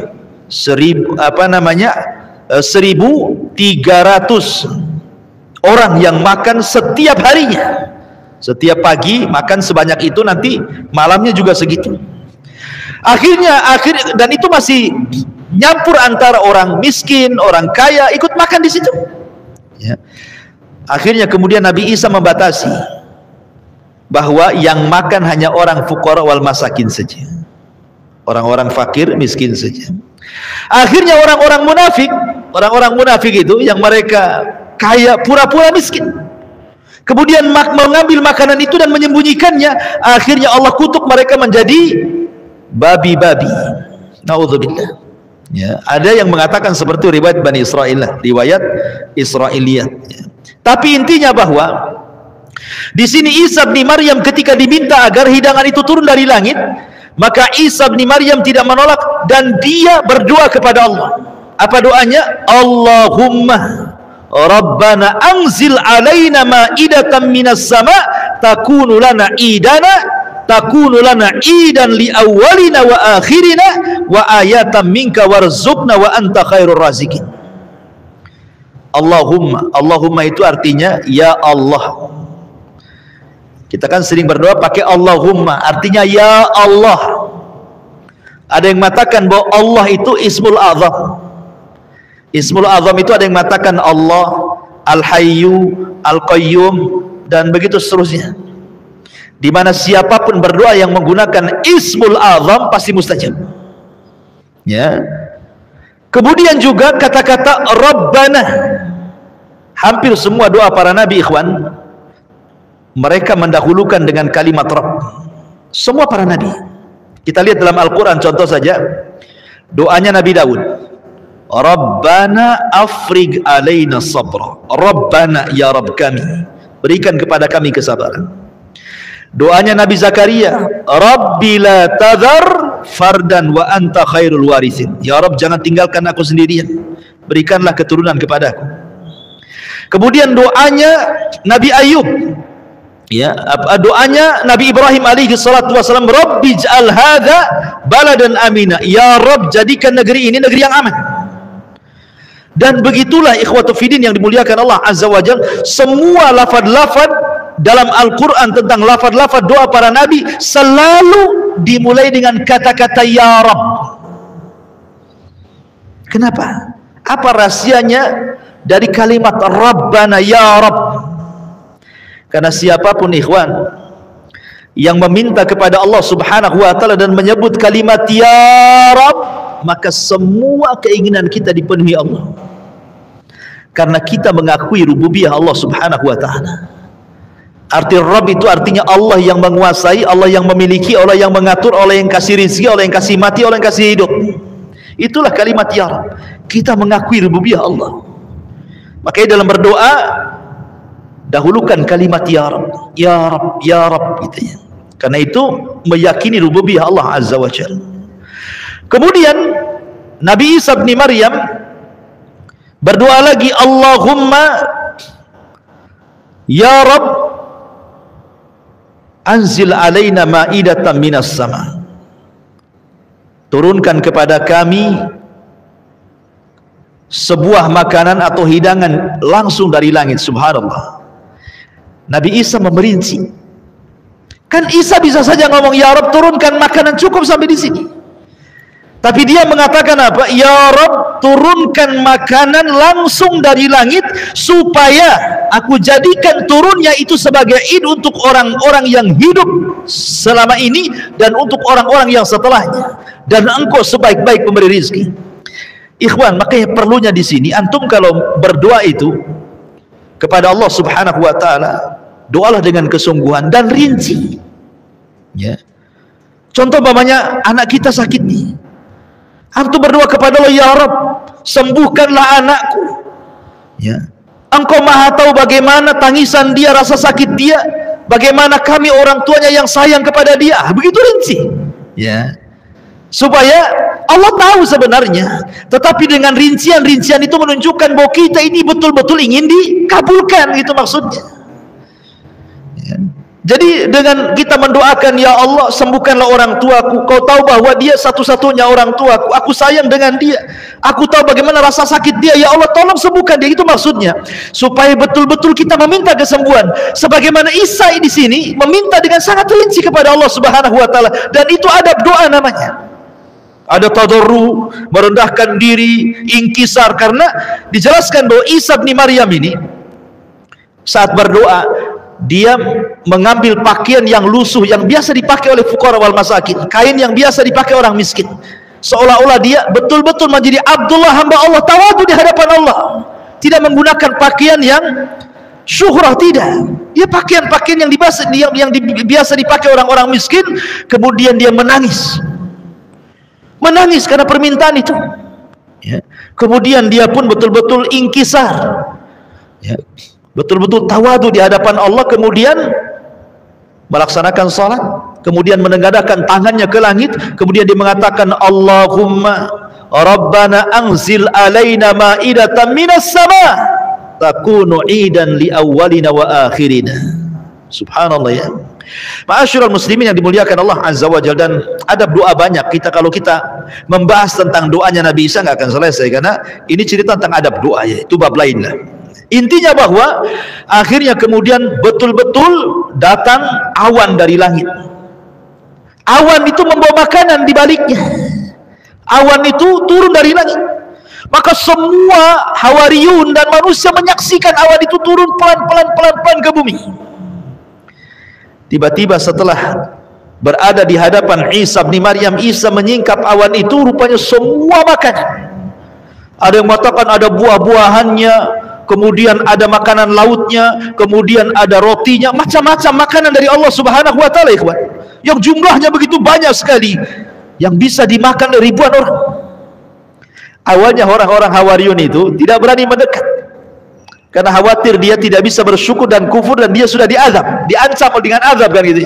1.300 orang yang makan setiap harinya. Setiap pagi makan sebanyak itu, nanti malamnya juga segitu. Dan itu masih nyampur antara orang miskin, orang kaya ikut makan di situ. Ya. Akhirnya kemudian Nabi Isa membatasi bahwa yang makan hanya orang fuqara wal masakin saja, orang-orang fakir miskin saja. Akhirnya orang-orang munafik itu yang mereka kaya pura-pura miskin, kemudian mengambil makanan itu dan menyembunyikannya. Akhirnya Allah kutuk mereka menjadi babi-babi. Naudzubillah. Ya, ada yang mengatakan seperti riwayat Bani Israel, riwayat Israiliyat. Ya. Tapi intinya bahwa di sini Isa bin Maryam ketika diminta agar hidangan itu turun dari langit, maka Isa bin Maryam tidak menolak dan dia berdoa kepada Allah. Apa doanya? Allahumma Rabbana anzil alaina ma'idatan minas sama takunu lana idan li awwalina wa akhirina wa ayatan minka warzuqna wa anta khairur razikin. Allahumma itu artinya ya Allah. Kita kan sering berdoa pakai Allahumma, artinya ya Allah. Ada yang mengatakan bahwa Allah itu Ismul Azam. Ismul Azam itu ada yang mengatakan Allah, Al-Hayyu, Al-Qayyum, dan begitu seterusnya. Di mana siapapun berdoa yang menggunakan Ismul Azam pasti mustajab. Ya. Kemudian juga kata-kata Rabbana. Hampir semua doa para nabi, ikhwan, mereka mendahulukan dengan kalimat Rabb. Semua para nabi. Kita lihat dalam Al-Quran contoh saja, doanya Nabi Daud, Rabbana afrig alaina sabra. Rabbana, ya Rabb kami, berikan kepada kami kesabaran. Doanya Nabi Zakaria, Rabbi la tadhar fardan wa anta khairul warithin. Ya Rabb, jangan tinggalkan aku sendirian, berikanlah keturunan kepadaku. Kemudian doanya Nabi Ayub, ya, doanya Nabi Ibrahim alaihi salatu wasallam, Rabbi ij'al hadza baladan amina. Ya Rabb, jadikan negeri ini negeri yang aman. Dan begitulah ikhwatu fiddin yang dimuliakan Allah azza wa jalla, semua lafaz-lafaz dalam Al-Quran tentang lafaz-lafaz doa para nabi selalu dimulai dengan kata-kata ya Rabb. Kenapa? Apa rahasianya dari kalimat Rabbana, ya Rabb? Karena siapapun ikhwan yang meminta kepada Allah subhanahu wa ta'ala dan menyebut kalimat ya Rabb, maka semua keinginan kita dipenuhi Allah. Karena kita mengakui rububiyah Allah subhanahu wa ta'ala. Arti Rabb itu artinya Allah yang menguasai, Allah yang memiliki, Allah yang mengatur, Allah yang kasih rizki, Allah yang kasih mati, Allah yang kasih hidup. Itulah kalimat ya Rabb. Kita mengakui rububiyah Allah. Makanya dalam berdoa dahulukan kalimat ya Rabb, ya Rabb, ya Rabb gitu ya. Karena itu meyakini rububiyah Allah azza wa jalla. Kemudian Nabi Isa bin Maryam berdoa lagi, Allahumma ya Rabb anzil alaina ma'idatan minas sama, turunkan kepada kami sebuah makanan atau hidangan langsung dari langit. Subhanallah, Nabi Isa memerinci. Kan Isa bisa saja ngomong, ya Rabb turunkan makanan, cukup sampai di sini. Tapi dia mengatakan apa? Ya Rabb turunkan makanan langsung dari langit, supaya aku jadikan turunnya itu sebagai id untuk orang-orang yang hidup selama ini dan untuk orang-orang yang setelahnya, dan engkau sebaik-baik pemberi rizki. Ikhwan, makanya perlunya di sini antum kalau berdoa itu kepada Allah Subhanahu wa taala, doalah dengan kesungguhan dan rinci. Ya. Contoh umpamanya anak kita sakit nih. Antum berdoa kepada Allah, ya Rabb sembuhkanlah anakku. Ya. Engkau maha tahu bagaimana tangisan dia, rasa sakit dia, bagaimana kami orang tuanya yang sayang kepada dia. Begitu rinci. Ya. Supaya Allah tahu sebenarnya, tetapi dengan rincian-rincian itu menunjukkan bahwa kita ini betul-betul ingin dikabulkan, gitu maksudnya. Ya. Jadi dengan kita mendoakan, ya Allah sembuhkanlah orang tuaku, kau tahu bahwa dia satu-satunya orang tuaku, aku sayang dengan dia, aku tahu bagaimana rasa sakit dia, ya Allah tolong sembuhkan dia, itu maksudnya. Supaya betul-betul kita meminta kesembuhan, sebagaimana Isa di sini meminta dengan sangat rinci kepada Allah Subhanahu wa taala, dan itu adab doa namanya. Ada tadarru, merendahkan diri, inkisar, karena dijelaskan bahwa Isa bin Maryam ini saat berdoa dia mengambil pakaian yang lusuh yang biasa dipakai oleh fuqara wal masakin, kain yang biasa dipakai orang miskin, seolah-olah dia betul-betul menjadi Abdullah, hamba Allah, tawadu di hadapan Allah, tidak menggunakan pakaian yang syuhrah, tidak. Dia pakaian-pakaian yang biasa dipakai orang-orang miskin. Kemudian dia menangis karena permintaan itu. Ya. Kemudian dia pun betul-betul inkisar, ya, betul-betul tawadu di hadapan Allah, kemudian melaksanakan salat, kemudian menengadahkan tangannya ke langit, kemudian dia mengatakan, Allahumma Rabbana anzil alaina ma'idatan minas sama takunu idan li awwalina wa akhirina. Subhanallah, ya. Ma'asyiral muslimin yang dimuliakan Allah Azza wa Jalla, dan adab doa banyak. Kalau kita membahas tentang doanya Nabi Isa nggak akan selesai, karena ini cerita tentang adab doa, ya. Itu bab lain lah. Intinya bahwa akhirnya kemudian betul-betul datang awan dari langit. Awan itu membawa makanan di baliknya. Awan itu turun dari langit. Maka semua Hawariyun dan manusia menyaksikan awan itu turun pelan-pelan ke bumi. Tiba-tiba setelah berada di hadapan Isa bin Maryam, Isa menyingkap awan itu, rupanya semua makanan. Ada yang mengatakan ada buah-buahannya, kemudian ada makanan lautnya, kemudian ada rotinya, macam-macam makanan dari Allah Subhanahu wa taala, ikhwan, yang jumlahnya begitu banyak sekali, yang bisa dimakan oleh ribuan orang. Awalnya orang-orang Hawariyun itu tidak berani mendekat, karena khawatir dia tidak bisa bersyukur dan kufur, dan dia sudah diazab, diancam dengan azab, kan gitu.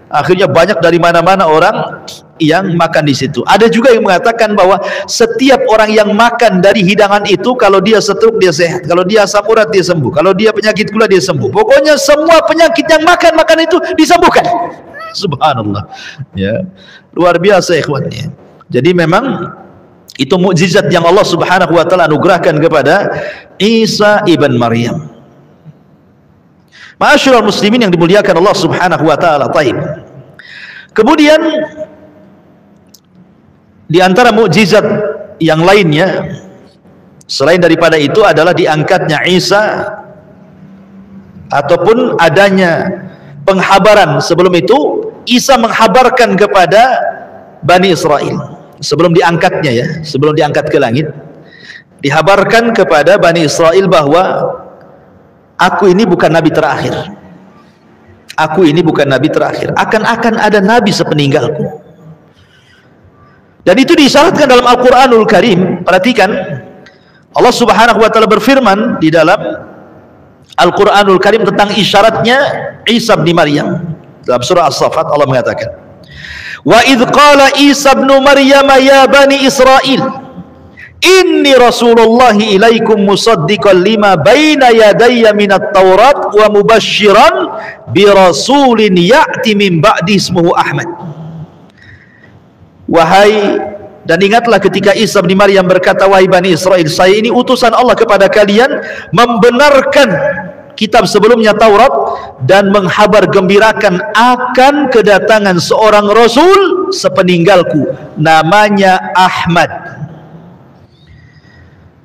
Akhirnya banyak dari mana-mana orang yang makan di situ. Ada juga yang mengatakan bahwa setiap orang yang makan dari hidangan itu, kalau dia stroke dia sehat, kalau dia asam urat dia sembuh, kalau dia penyakit gula dia sembuh. Pokoknya semua penyakit yang makan itu disembuhkan. Subhanallah, ya, luar biasa, ikhwan, ya. Jadi memang itu mukjizat yang Allah Subhanahu wa taala anugerahkan kepada Isa ibn Maryam. Ma'asyiral muslimin yang dimuliakan Allah Subhanahu wa taala. Taib. Kemudian di antara mukjizat yang lainnya selain daripada itu adalah diangkatnya Isa, ataupun adanya penghabaran. Sebelum itu Isa menghabarkan kepada Bani Israel. Sebelum diangkatnya, ya, sebelum diangkat ke langit, dihabarkan kepada Bani Israel bahwa aku ini bukan nabi terakhir. Aku ini bukan nabi terakhir. Akan ada nabi sepeninggalku. Dan itu diisyaratkan dalam Al-Quranul Karim. Perhatikan, Allah Subhanahu wa taala berfirman di dalam Al-Quranul Karim tentang isyaratnya Isa bin Maryam. Dalam surah As-Saffat Allah mengatakan, Wa idh qala Isa ibn Maryam ya bani Israil inni rasulullahi ilaikum musaddiqan lima baina yadayya minat taurat wa mubashiran bi rasulin ya'ti min ba'di ismuhu Ahmad. Wahai, dan ingatlah ketika Isa bin Maryam berkata, wahai Bani Israel, saya ini utusan Allah kepada kalian, membenarkan kitab sebelumnya Taurat dan menghabar gembirakan akan kedatangan seorang Rasul sepeninggalku, namanya Ahmad.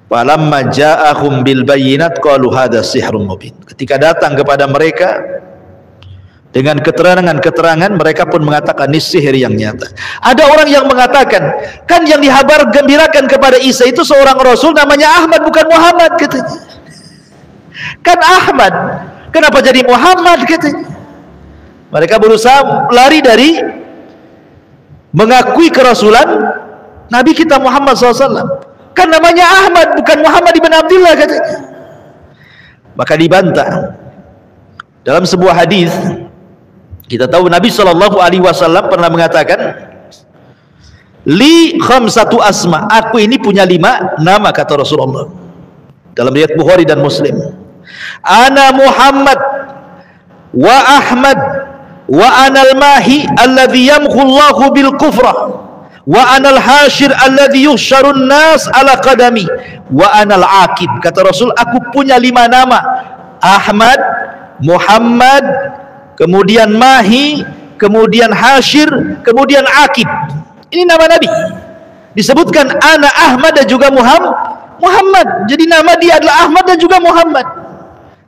Falamma ja'ahum bil bayyinat qalu hadza sihrun mubin. Ketika datang kepada mereka dengan keterangan-keterangan, mereka pun mengatakan ini sihir yang nyata. Ada orang yang mengatakan, kan yang dihabar gembirakan kepada Isa itu seorang Rasul namanya Ahmad, bukan Muhammad, katanya. Kan Ahmad, kenapa jadi Muhammad, katanya. Mereka berusaha lari dari mengakui kerasulan Nabi kita Muhammad SAW. Kan namanya Ahmad, bukan Muhammad ibn Abdullah, katanya. Maka dibantah. Dalam sebuah hadis kita tahu Nabi SAW pernah mengatakan, li khamsatu asma, aku ini punya 5 nama, kata Rasulullah dalam riwayat Bukhari dan Muslim. Ana Muhammad wa Ahmad wa anal mahi alladhi yamkhullahu bil kufra wa anal hashir alladhi yuhsyarun nas ala qadami wa anal aqib. Kata Rasul, aku punya 5 nama: Ahmad, Muhammad, kemudian Mahi, kemudian Hashir, kemudian Aqib. Ini nama Nabi. Disebutkan ana Ahmad dan juga Muhammad. Jadi nama dia adalah Ahmad dan juga Muhammad.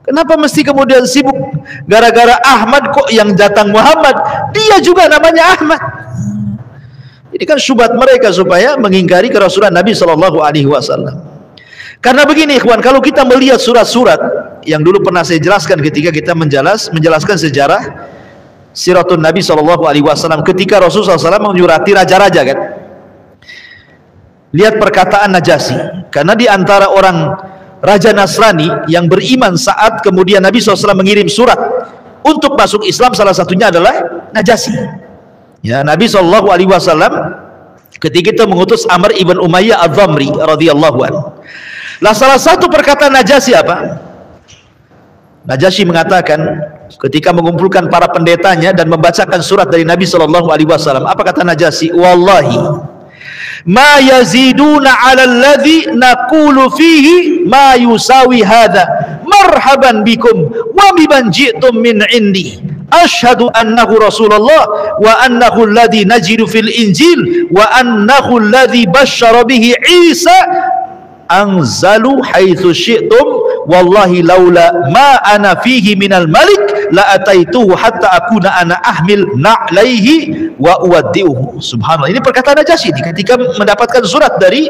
Kenapa mesti kemudian sibuk gara-gara Ahmad kok yang datang Muhammad? Dia juga namanya Ahmad. Ini kan syubhat mereka supaya mengingkari kerasulan Nabi SAW. Karena begini ikhwan, kalau kita melihat surat-surat yang dulu pernah saya jelaskan ketika kita menjelaskan sejarah siratun Nabi SAW, ketika Rasulullah SAW menyurati raja-raja, kan, lihat perkataan Najasyi. Karena di antara orang Raja Nasrani yang beriman saat kemudian Nabi SAW mengirim surat untuk masuk Islam, salah satunya adalah Najasyi. Ya, Nabi SAW ketika itu mengutus Amr ibn Umayyah Adh-Dhamri radhiyallahu anhu. Lah salah satu perkataan Najasyi apa? Najasyi mengatakan ketika mengumpulkan para pendetanya dan membacakan surat dari Nabi SAW, apa kata Najasyi? Wallahi ma yaziduna 'ala alladhi naqulu fihi ma yusawi hadha marhaban bikum wa biman ji'tum min indi ashhadu annahu rasulullah wa annahu alladhi najidu fil injil wa annahu alladhi basyara bihi Isa anzalu haitsu syi'tum wallahi laula ma ana fihi minal malik la ataituhu hatta akuna ana ahmil na'laihi wa uwaddi'uhu. Subhanallah. Ini perkataan Najasyi ketika mendapatkan surat dari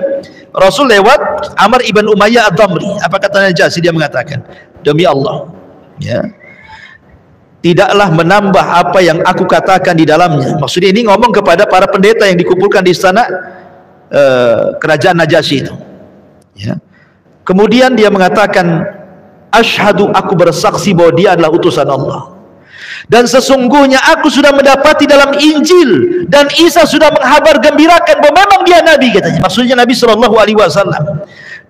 Rasul lewat Amr ibn Umayyah Adh-Dhamri. Apa kata Najasyi? Dia mengatakan, demi Allah, ya, tidaklah menambah apa yang aku katakan di dalamnya. Maksudnya ini ngomong kepada para pendeta yang dikumpulkan di istana kerajaan Najasyi itu. Ya. Kemudian dia mengatakan, asyhadu, aku bersaksi bahwa dia adalah utusan Allah, dan sesungguhnya aku sudah mendapati dalam Injil dan Isa sudah menghabar gembirakan bahwa memang dia Nabi, katanya. Maksudnya Nabi SAW.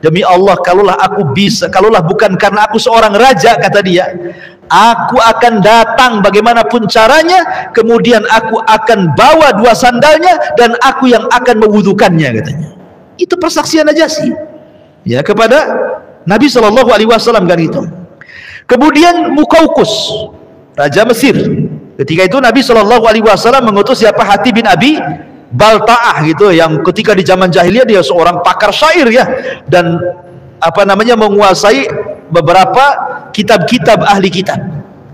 Demi Allah, kalaulah aku bisa, kalaulah bukan karena aku seorang raja, kata dia, aku akan datang bagaimanapun caranya, kemudian aku akan bawa 2 sandalnya dan aku yang akan mewudukannya, katanya. Itu persaksian Najasyi, ya, kepada Nabi SAW, kan itu. Kemudian Muqawqis, raja Mesir, ketika itu Nabi SAW mengutus siapa? Hatib bin Abi Balta'ah, gitu, yang ketika di zaman jahiliyah dia seorang pakar syair, ya, dan apa namanya, menguasai beberapa kitab-kitab ahli kitab.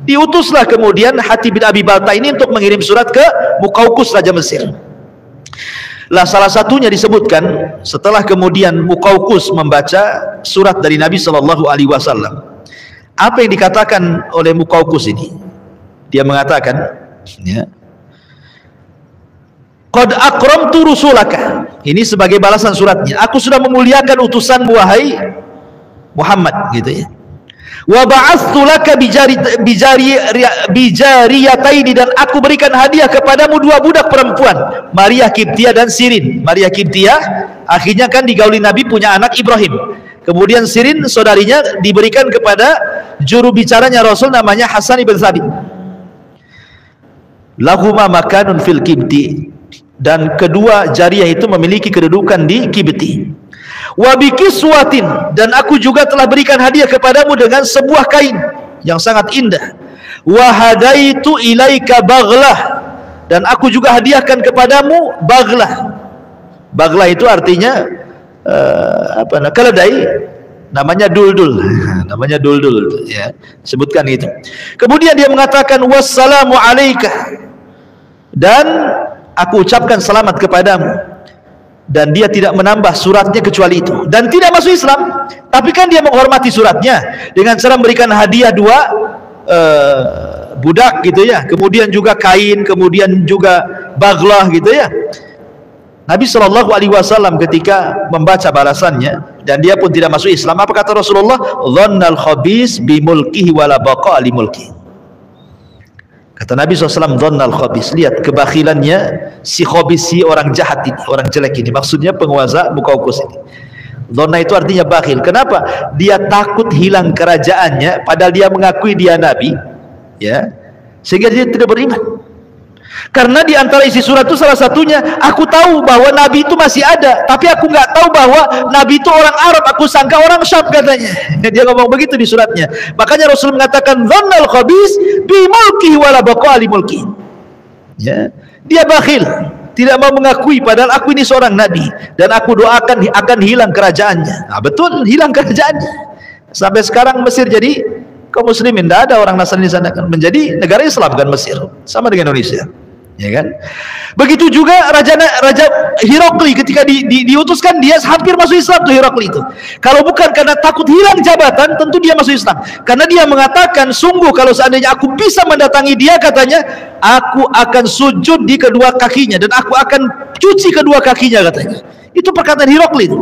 Diutuslah kemudian Hatib bin Abi Balta'ah ini untuk mengirim surat ke Muqawqis, raja Mesir. Lah salah satunya disebutkan setelah kemudian Muqawqis membaca surat dari Nabi SAW, apa yang dikatakan oleh Muqawqis ini? Dia mengatakan, ya, qad akramtu rusulaka, ini sebagai balasan suratnya, aku sudah memuliakan utusanmu wahai Muhammad, gitu, ya. Wa ba'atsu laka bijariyataini, dan aku berikan hadiah kepadamu dua budak perempuan, Maria Kiptiah dan Sirin. Maria Kiptiah akhirnya kan digauli Nabi, punya anak Ibrahim. Kemudian Sirin saudarinya diberikan kepada juru bicaranya Rasul, namanya Hasan ibn Thabit. Lahuma makanun fil Kibti, dan kedua jariyah itu memiliki kedudukan di Kibti. Wa bikiswatin, dan aku juga telah berikan hadiah kepadamu dengan sebuah kain yang sangat indah. Wa hadaitu ilaika baghlah, dan aku juga hadiahkan kepadamu baghlah. Baghlah itu artinya keledai, namanya duldul. Namanya duldul ya, sebutkan itu. Kemudian dia mengatakan wassalamu alaika, dan aku ucapkan selamat kepadamu. Dan dia tidak menambah suratnya kecuali itu, dan tidak masuk Islam, tapi kan dia menghormati suratnya dengan cara memberikan hadiah dua budak gitu ya, kemudian juga kain, kemudian juga baghlah gitu ya. Nabi SAW ketika membaca balasannya dan dia pun tidak masuk Islam, apa kata Rasulullah? Dhannal khabis bimulkihi wala baqa li mulki. Kata Nabi SAW, dhannal khabis, lihat kebakhilannya si khabis, si orang jahat ini, orang jelek ini, maksudnya penguasa Mukawqis ini. Dhanna itu artinya bakhil. Kenapa? Dia takut hilang kerajaannya, padahal dia mengakui dia Nabi ya, sehingga dia tidak beriman. Karena di antara isi surat itu salah satunya, aku tahu bahwa Nabi itu masih ada, tapi aku nggak tahu bahwa Nabi itu orang Arab, aku sangka orang Syam, katanya. Dia ngomong begitu di suratnya. Makanya Rasul mengatakan dhannal khabis bi mulkihi wala baqa li mulki. Ya, dia bakhil, tidak mau mengakui padahal aku ini seorang nabi dan aku doakan akan hilang kerajaannya. Nah, betul, hilang kerajaannya. Sampai sekarang Mesir jadi kaum muslimin, tidak ada orang Nasrani di sana, kan menjadi negara Islam kan Mesir, sama dengan Indonesia. Ya kan? Begitu juga Raja Herakli ketika diutuskan, dia hampir masuk Islam tuh Herakli itu. Kalau bukan karena takut hilang jabatan, tentu dia masuk Islam. Karena dia mengatakan, sungguh kalau seandainya aku bisa mendatangi dia, katanya, aku akan sujud di kedua kakinya dan aku akan cuci kedua kakinya, katanya. Itu perkataan Herakli itu.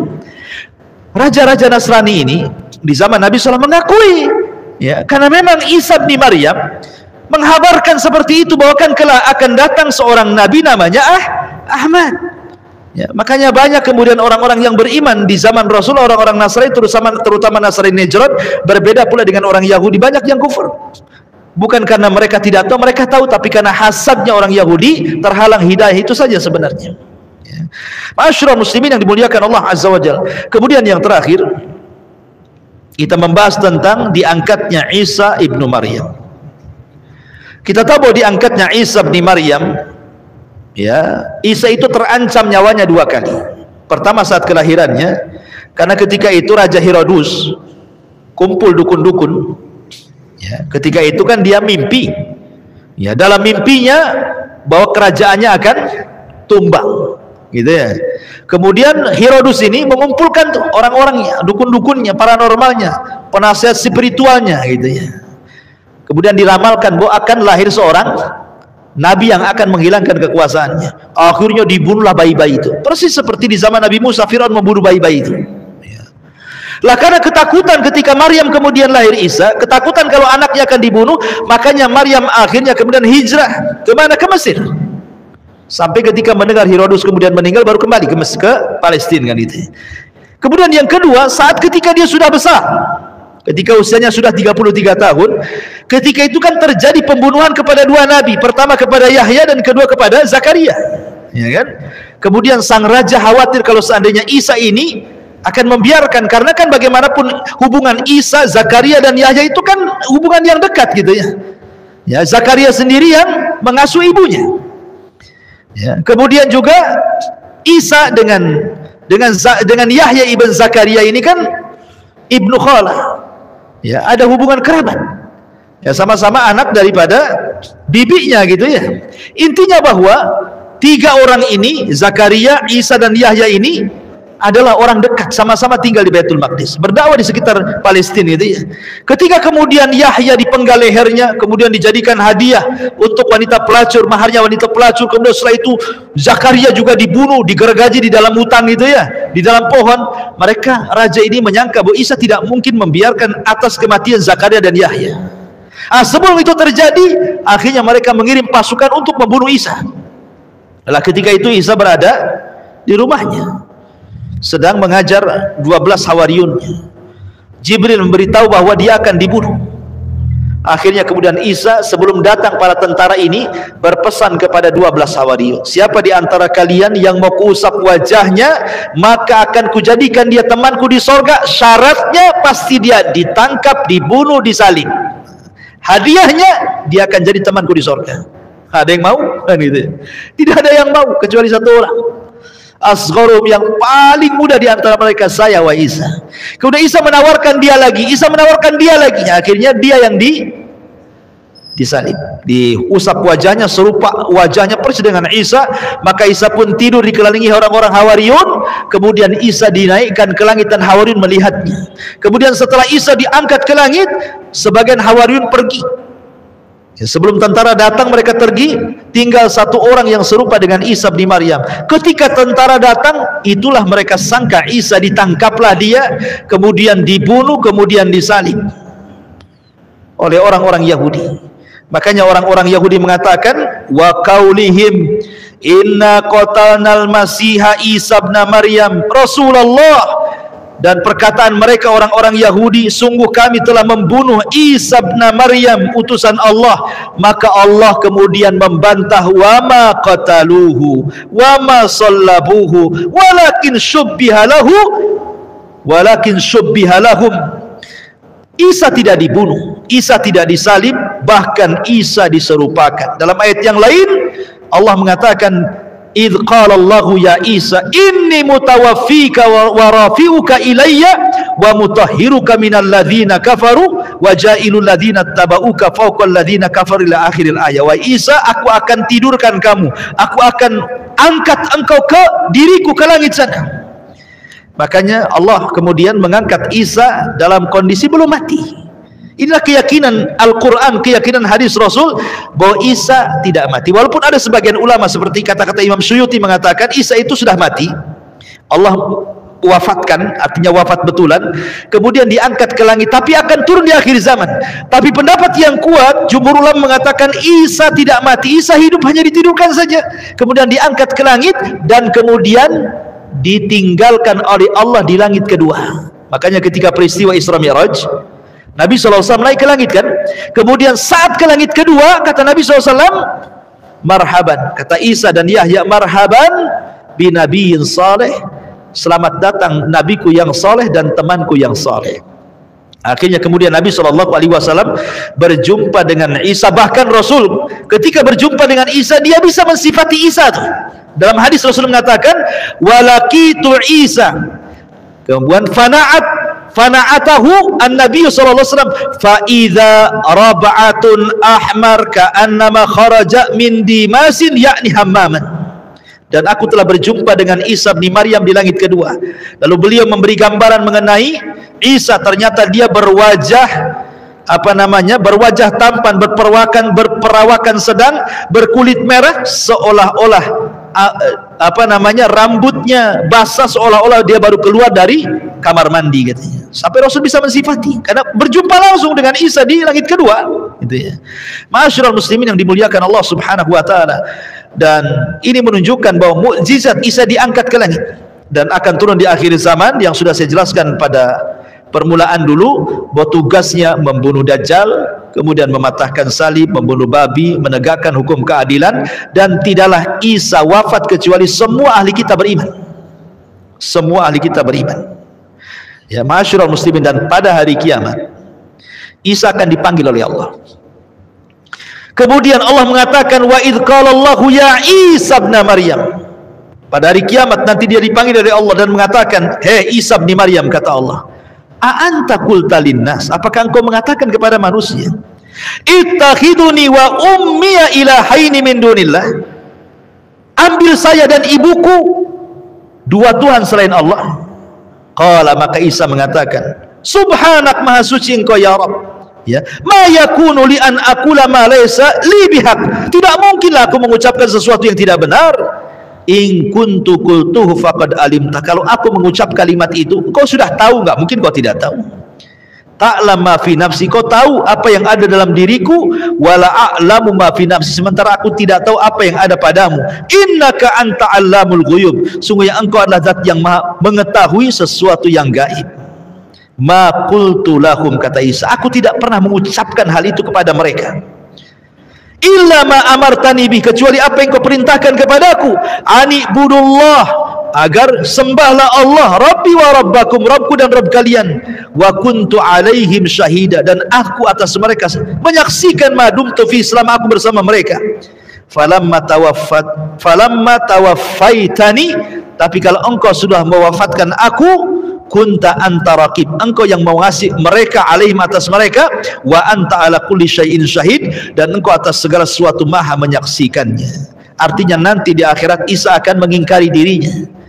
Raja-raja Nasrani ini di zaman Nabi SAW mengakui, ya, karena memang Isa bin Maryam menghabarkan seperti itu, bahwa kan kelak akan datang seorang nabi namanya Ahmad. Ya, makanya banyak kemudian orang-orang yang beriman di zaman Rasul, orang-orang Nasrani, terutama Nasrani Najran, berbeda pula dengan orang Yahudi, banyak yang kufur. Bukan karena mereka tidak tahu, mereka tahu, tapi karena hasadnya orang Yahudi terhalang hidayah itu saja sebenarnya. Ya. Ma'asyiral muslimin yang dimuliakan Allah Azza wa Jalla. Kemudian yang terakhir, kita membahas tentang diangkatnya Isa ibnu Maryam. Kita tahu bahwa diangkatnya Isa bin Maryam, ya, Isa itu terancam nyawanya dua kali. Pertama saat kelahirannya, karena ketika itu Raja Herodus kumpul dukun-dukun, ya, ketika itu kan dia mimpi, ya, dalam mimpinya bahwa kerajaannya akan tumbang, gitu ya. Kemudian Herodus ini mengumpulkan orang-orangnya, dukun-dukunnya, paranormalnya, penasihat spiritualnya, gitu ya. Kemudian diramalkan bahwa akan lahir seorang nabi yang akan menghilangkan kekuasaannya. Akhirnya dibunuhlah bayi-bayi itu. Persis seperti di zaman Nabi Musa, Firaun membunuh bayi-bayi itu. Ya. Lah karena ketakutan ketika Maryam kemudian lahir Isa, ketakutan kalau anaknya akan dibunuh, makanya Maryam akhirnya kemudian hijrah ke mana? Ke Mesir. Sampai ketika mendengar Herodus kemudian meninggal, baru kembali ke Palestina kan itu. Kemudian yang kedua, saat ketika dia sudah besar, ketika usianya sudah 33 tahun, ketika itu kan terjadi pembunuhan kepada dua nabi, pertama kepada Yahya dan kedua kepada Zakaria, ya kan? Kemudian sang raja khawatir kalau seandainya Isa ini akan membiarkan, karena kan bagaimanapun hubungan Isa, Zakaria dan Yahya itu kan hubungan yang dekat gitu ya. Ya, Zakaria sendiri yang mengasuh ibunya. Ya, kemudian juga Isa dengan Yahya ibn Zakaria ini kan ibnu Khalah. Ya, ada hubungan kerabat. Ya, sama-sama anak daripada bibinya gitu ya. Intinya bahwa tiga orang ini, Zakaria, Isa dan Yahya ini adalah orang dekat, sama-sama tinggal di Baitul Maqdis, berdakwah di sekitar Palestina itu ya. Ketika kemudian Yahya dipenggal lehernya, kemudian dijadikan hadiah untuk wanita pelacur, maharnya wanita pelacur, kemudian setelah itu Zakaria juga dibunuh, digergaji di dalam hutan itu ya. di dalam pohon. Mereka, raja ini menyangka bahwa Isa tidak mungkin membiarkan atas kematian Zakaria dan Yahya. Sebelum itu terjadi, akhirnya mereka mengirim pasukan untuk membunuh Isa. Ketika itu Isa berada di rumahnya, sedang mengajar 12 hawariyunnya. Jibril memberitahu bahwa dia akan dibunuh. Akhirnya kemudian Isa sebelum datang para tentara ini berpesan kepada 12 hawariyun, siapa di antara kalian yang mau kuusap wajahnya, maka akan kujadikan dia temanku di sorga. Syaratnya pasti dia ditangkap, dibunuh, disalib. Hadiahnya dia akan jadi temanku di sorga. Ada yang mau? Kan gitu. Tidak ada yang mau kecuali satu orang. Asgharum, yang paling muda di antara mereka, saya wa Isa. Kemudian Isa menawarkan dia lagi, Isa menawarkan dia lagi. Akhirnya dia yang disalib, diusap wajahnya serupa wajahnya persis dengan Isa. Maka Isa pun tidur dikelilingi orang-orang hawariyun. Kemudian Isa dinaikkan ke langit dan hawariyun melihatnya. Kemudian setelah Isa diangkat ke langit, sebagian hawariyun pergi. Sebelum tentara datang mereka pergi, tinggal satu orang yang serupa dengan Isa bin Maryam. Ketika tentara datang, itulah mereka sangka Isa, ditangkaplah dia, kemudian dibunuh, kemudian disalib oleh orang-orang Yahudi. Makanya orang-orang Yahudi mengatakan, wa qaulihim inna qatalnal masiha Isa bin Maryam Rasulullah. Dan perkataan mereka orang-orang Yahudi, sungguh kami telah membunuh Isa bin Maryam utusan Allah. Maka Allah kemudian membantah, wa ma qataluhu wa ma sallabuhu walakin syubbiha lahum. Isa tidak dibunuh, Isa tidak disalib, bahkan Isa diserupakan. Dalam ayat yang lain Allah mengatakan, idh qala Allahu ya Isa inni mutawaffika wa rafi'uka ilayya wa mutahhiruka minal ladzina kafaru wa ja'ilul ladzina tabauka fawqal ladzina kafaru ila akhiril ayat. Wa Isa, aku akan tidurkan kamu, aku akan angkat engkau ke diriku ke langit sana. Makanya Allah kemudian mengangkat Isa dalam kondisi belum mati. Inilah keyakinan Al-Quran, keyakinan hadis Rasul bahwa Isa tidak mati. Walaupun ada sebagian ulama seperti kata-kata Imam Suyuti mengatakan Isa itu sudah mati, Allah wafatkan, artinya wafat betulan, kemudian diangkat ke langit, tapi akan turun di akhir zaman. Tapi pendapat yang kuat, jumhur ulama mengatakan Isa tidak mati, Isa hidup, hanya ditidurkan saja, kemudian diangkat ke langit dan kemudian ditinggalkan oleh Allah di langit kedua. Makanya ketika peristiwa Isra Mi'raj, Nabi SAW naik ke langit kan, kemudian saat ke langit kedua kata Nabi SAW, marhaban, kata Isa dan Yahya, marhaban binabiyyin saleh, selamat datang nabiku yang saleh dan temanku yang saleh. Akhirnya kemudian Nabi SAW berjumpa dengan Isa. Bahkan Rasul ketika berjumpa dengan Isa, dia bisa mensifati Isa tuh. Dalam hadis Rasul mengatakan, walakitu Isa, kemudian fana'atahu an-nabiy sallallahu alaihi wasallam fa idza rab'atun ahmar ka'annama kharaja min dimasin yakni hammaman. Dan aku telah berjumpa dengan Isa bin Maryam di langit kedua. Lalu beliau memberi gambaran mengenai Isa, ternyata dia berwajah berwajah tampan, berperawakan sedang, berkulit merah, seolah-olah rambutnya basah, seolah-olah dia baru keluar dari kamar mandi katanya. Sampai Rasul bisa mensifati karena berjumpa langsung dengan Isa di langit kedua, gitu ya. Ma'asyiral muslimin yang dimuliakan Allah Subhanahu wa taala. Dan ini menunjukkan bahwa mukjizat Isa diangkat ke langit dan akan turun di akhir zaman, yang sudah saya jelaskan pada permulaan dulu, bahwa tugasnya membunuh Dajjal, kemudian mematahkan salib, membunuh babi, menegakkan hukum keadilan. Dan tidaklah Isa wafat kecuali semua ahli kita beriman. Semua ahli kita beriman. Ya, ma'asyiral muslimin, dan pada hari kiamat Isa akan dipanggil oleh Allah. Kemudian Allah mengatakan, wa idh qala Allahu ya Isa ibn Maryam. Pada hari kiamat nanti dia dipanggil oleh Allah dan mengatakan, hei Isa bin Maryam, kata Allah, a anta qulta linnas, apakah engkau mengatakan kepada manusia, ittakhiduni wa ummiya ilahaini min dunillah, ambil saya dan ibuku dua Tuhan selain Allah. Qala, maka Isa mengatakan, subhanak, maha suci engkau ya Rabb, ya, ma yakunu li an aqula ma laysa li bihaq, tidak mungkinlah aku mengucapkan sesuatu yang tidak benar. in kuntu qultuhu faqad alimta, kalau aku mengucap kalimat itu kau sudah tahu enggak? Mungkin kau tidak tahu. Ta'lam ma fi nafsi, kau tahu apa yang ada dalam diriku, wala a'lamu ma fi nafsi, sementara aku tidak tahu apa yang ada padamu. Innaka anta 'allamul ghuyub, sungguhnya engkau adalah zat yang maha mengetahui sesuatu yang gaib. Ma qultu lahum, kata Isa, aku tidak pernah mengucapkan hal itu kepada mereka. Illa ma amartani bih, kecuali apa yang kau perintahkan kepadaku, ani budullah, agar sembahlah Allah, Rabbi wa Rabbakum, Rabbku dan Rabb kalian, wa kuntu alaihim syahida, dan aku atas mereka menyaksikan madumtu fi, selama aku bersama mereka. Falamma tawaffaitani, tapi kalau engkau sudah mewafatkan aku, kunta anta raqib, engkau yang mengasihi mereka, alaihim, atas mereka, wa anta ala kulli syai'in syahid, dan engkau atas segala sesuatu maha menyaksikannya. Artinya nanti di akhirat Isa akan mengingkari dirinya.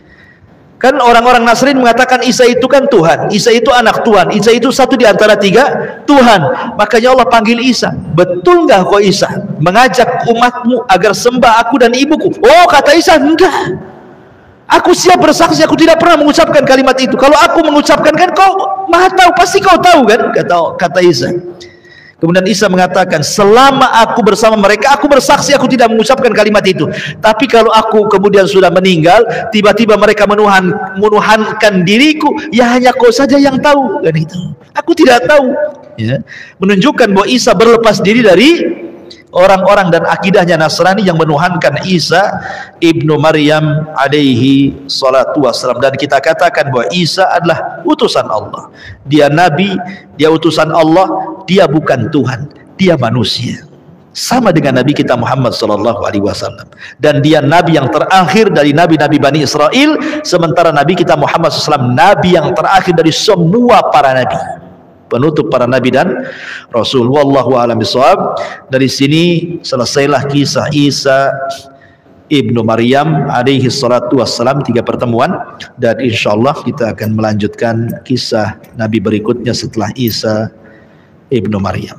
Kan orang-orang Nasrani mengatakan Isa itu kan Tuhan, Isa itu anak Tuhan, Isa itu satu di antara tiga Tuhan. Makanya Allah panggil Isa, betul nggak kau Isa mengajak umatmu agar sembah aku dan ibuku? Oh, kata Isa, enggak, aku siap bersaksi, aku tidak pernah mengucapkan kalimat itu. Kalau aku mengucapkan, kan kau maha tahu, pasti kau tahu kan, kata Isa. Kemudian Isa mengatakan, selama aku bersama mereka, aku bersaksi aku tidak mengucapkan kalimat itu. Tapi kalau aku kemudian sudah meninggal, tiba-tiba mereka menuhankan diriku, ya hanya kau saja yang tahu, kan itu. Aku tidak tahu. Ya. Menunjukkan bahwa Isa berlepas diri dari orang-orang dan akidahnya Nasrani yang menuhankan Isa ibnu Maryam alaihi salatu wassalam. Dan kita katakan bahwa Isa adalah utusan Allah, dia nabi, dia utusan Allah, dia bukan Tuhan, dia manusia, sama dengan Nabi kita Muhammad SAW, dan dia nabi yang terakhir dari nabi-nabi Bani Israel, sementara Nabi kita Muhammad SAW nabi yang terakhir dari semua para nabi, penutup para nabi dan rasul. Wallahu a'lam bishawab. Dari sini selesailah kisah Isa ibnu Maryam alaihi salatu wassalam, 3 pertemuan, dan insyaallah kita akan melanjutkan kisah nabi berikutnya setelah Isa ibnu Maryam.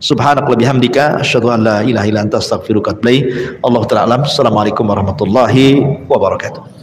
Subhanakallahumma bihamdika asyhadu an la ilaha illa anta astaghfiruka wa atubu ilaik. Allahu ta'ala alam. Assalamualaikum warahmatullahi wabarakatuh.